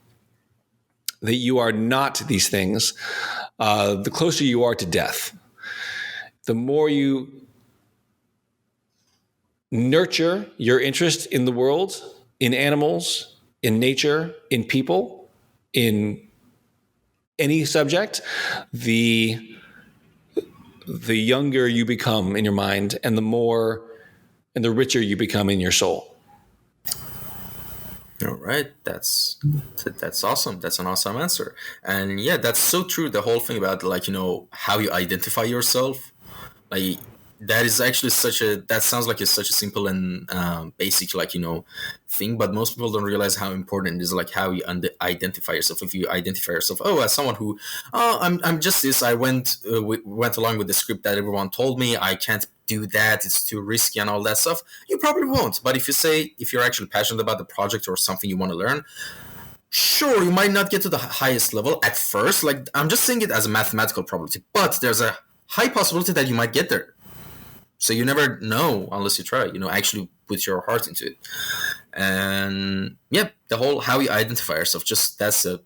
that you are not these things, the closer you are to death. The more you nurture your interest in the world, in animals, in nature, in people, in any subject, the younger you become in your mind, and the richer you become in your soul. All right, that's awesome. That's an awesome answer. And yeah, that's so true. The whole thing about how you identify yourself, that is actually that sounds like it's such a simple and basic thing, but most people don't realize how important it is, how you identify yourself. If you identify yourself, as someone who, I'm just this, I went along with the script that everyone told me, I can't do that, it's too risky and all that stuff, you probably won't. But if you're actually passionate about the project or something you want to learn, sure, you might not get to the highest level at first, I'm just saying it as a mathematical probability, but there's a high possibility that you might get there. So you never know unless you try, actually put your heart into it. And yeah, the whole how you identify yourself, that's a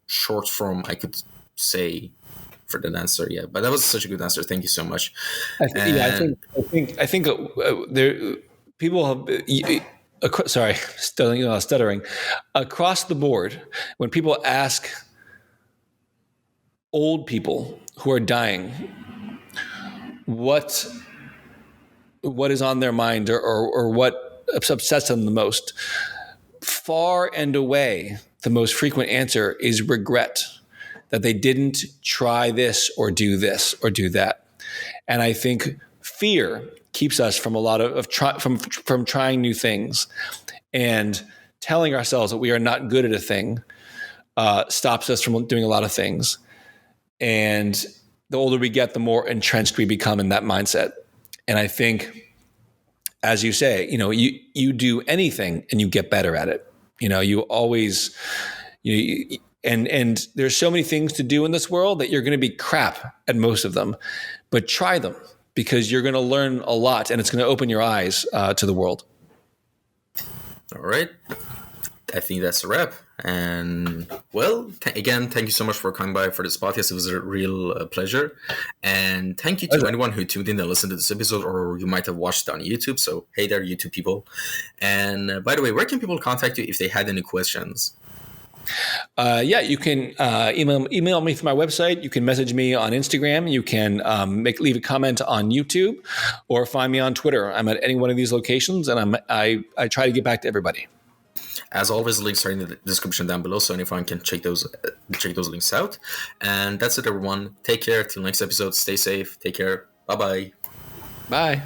short form I could say for that answer. Yeah, but that was such a good answer. Thank you so much. I think there people have, stuttering across the board. When people ask old people who are dying, what is on their mind or what upsets them the most, far and away, the most frequent answer is regret that they didn't try this or do that. And I think fear keeps us from a lot from trying new things, and telling ourselves that we are not good at a thing stops us from doing a lot of things. And the older we get, the more entrenched we become in that mindset. And I think, as you say, you do anything and you get better at it. You always, and there's so many things to do in this world that you're going to be crap at most of them, but try them because you're going to learn a lot and it's going to open your eyes to the world. All right. I think that's a wrap. And well, again, thank you so much for coming by for this podcast. It was a real pleasure. And thank you to anyone who tuned in and listened to this episode, or you might have watched it on YouTube. So hey there, YouTube people. And by the way, where can people contact you if they had any questions? You can email me through my website. You can message me on Instagram. You can leave a comment on YouTube, or find me on Twitter. I'm at any one of these locations, and I try to get back to everybody. As always, links are in the description down below, so anyone can check those links out. And that's it, everyone. Take care. Till next episode. Stay safe. Take care. Bye-bye. Bye.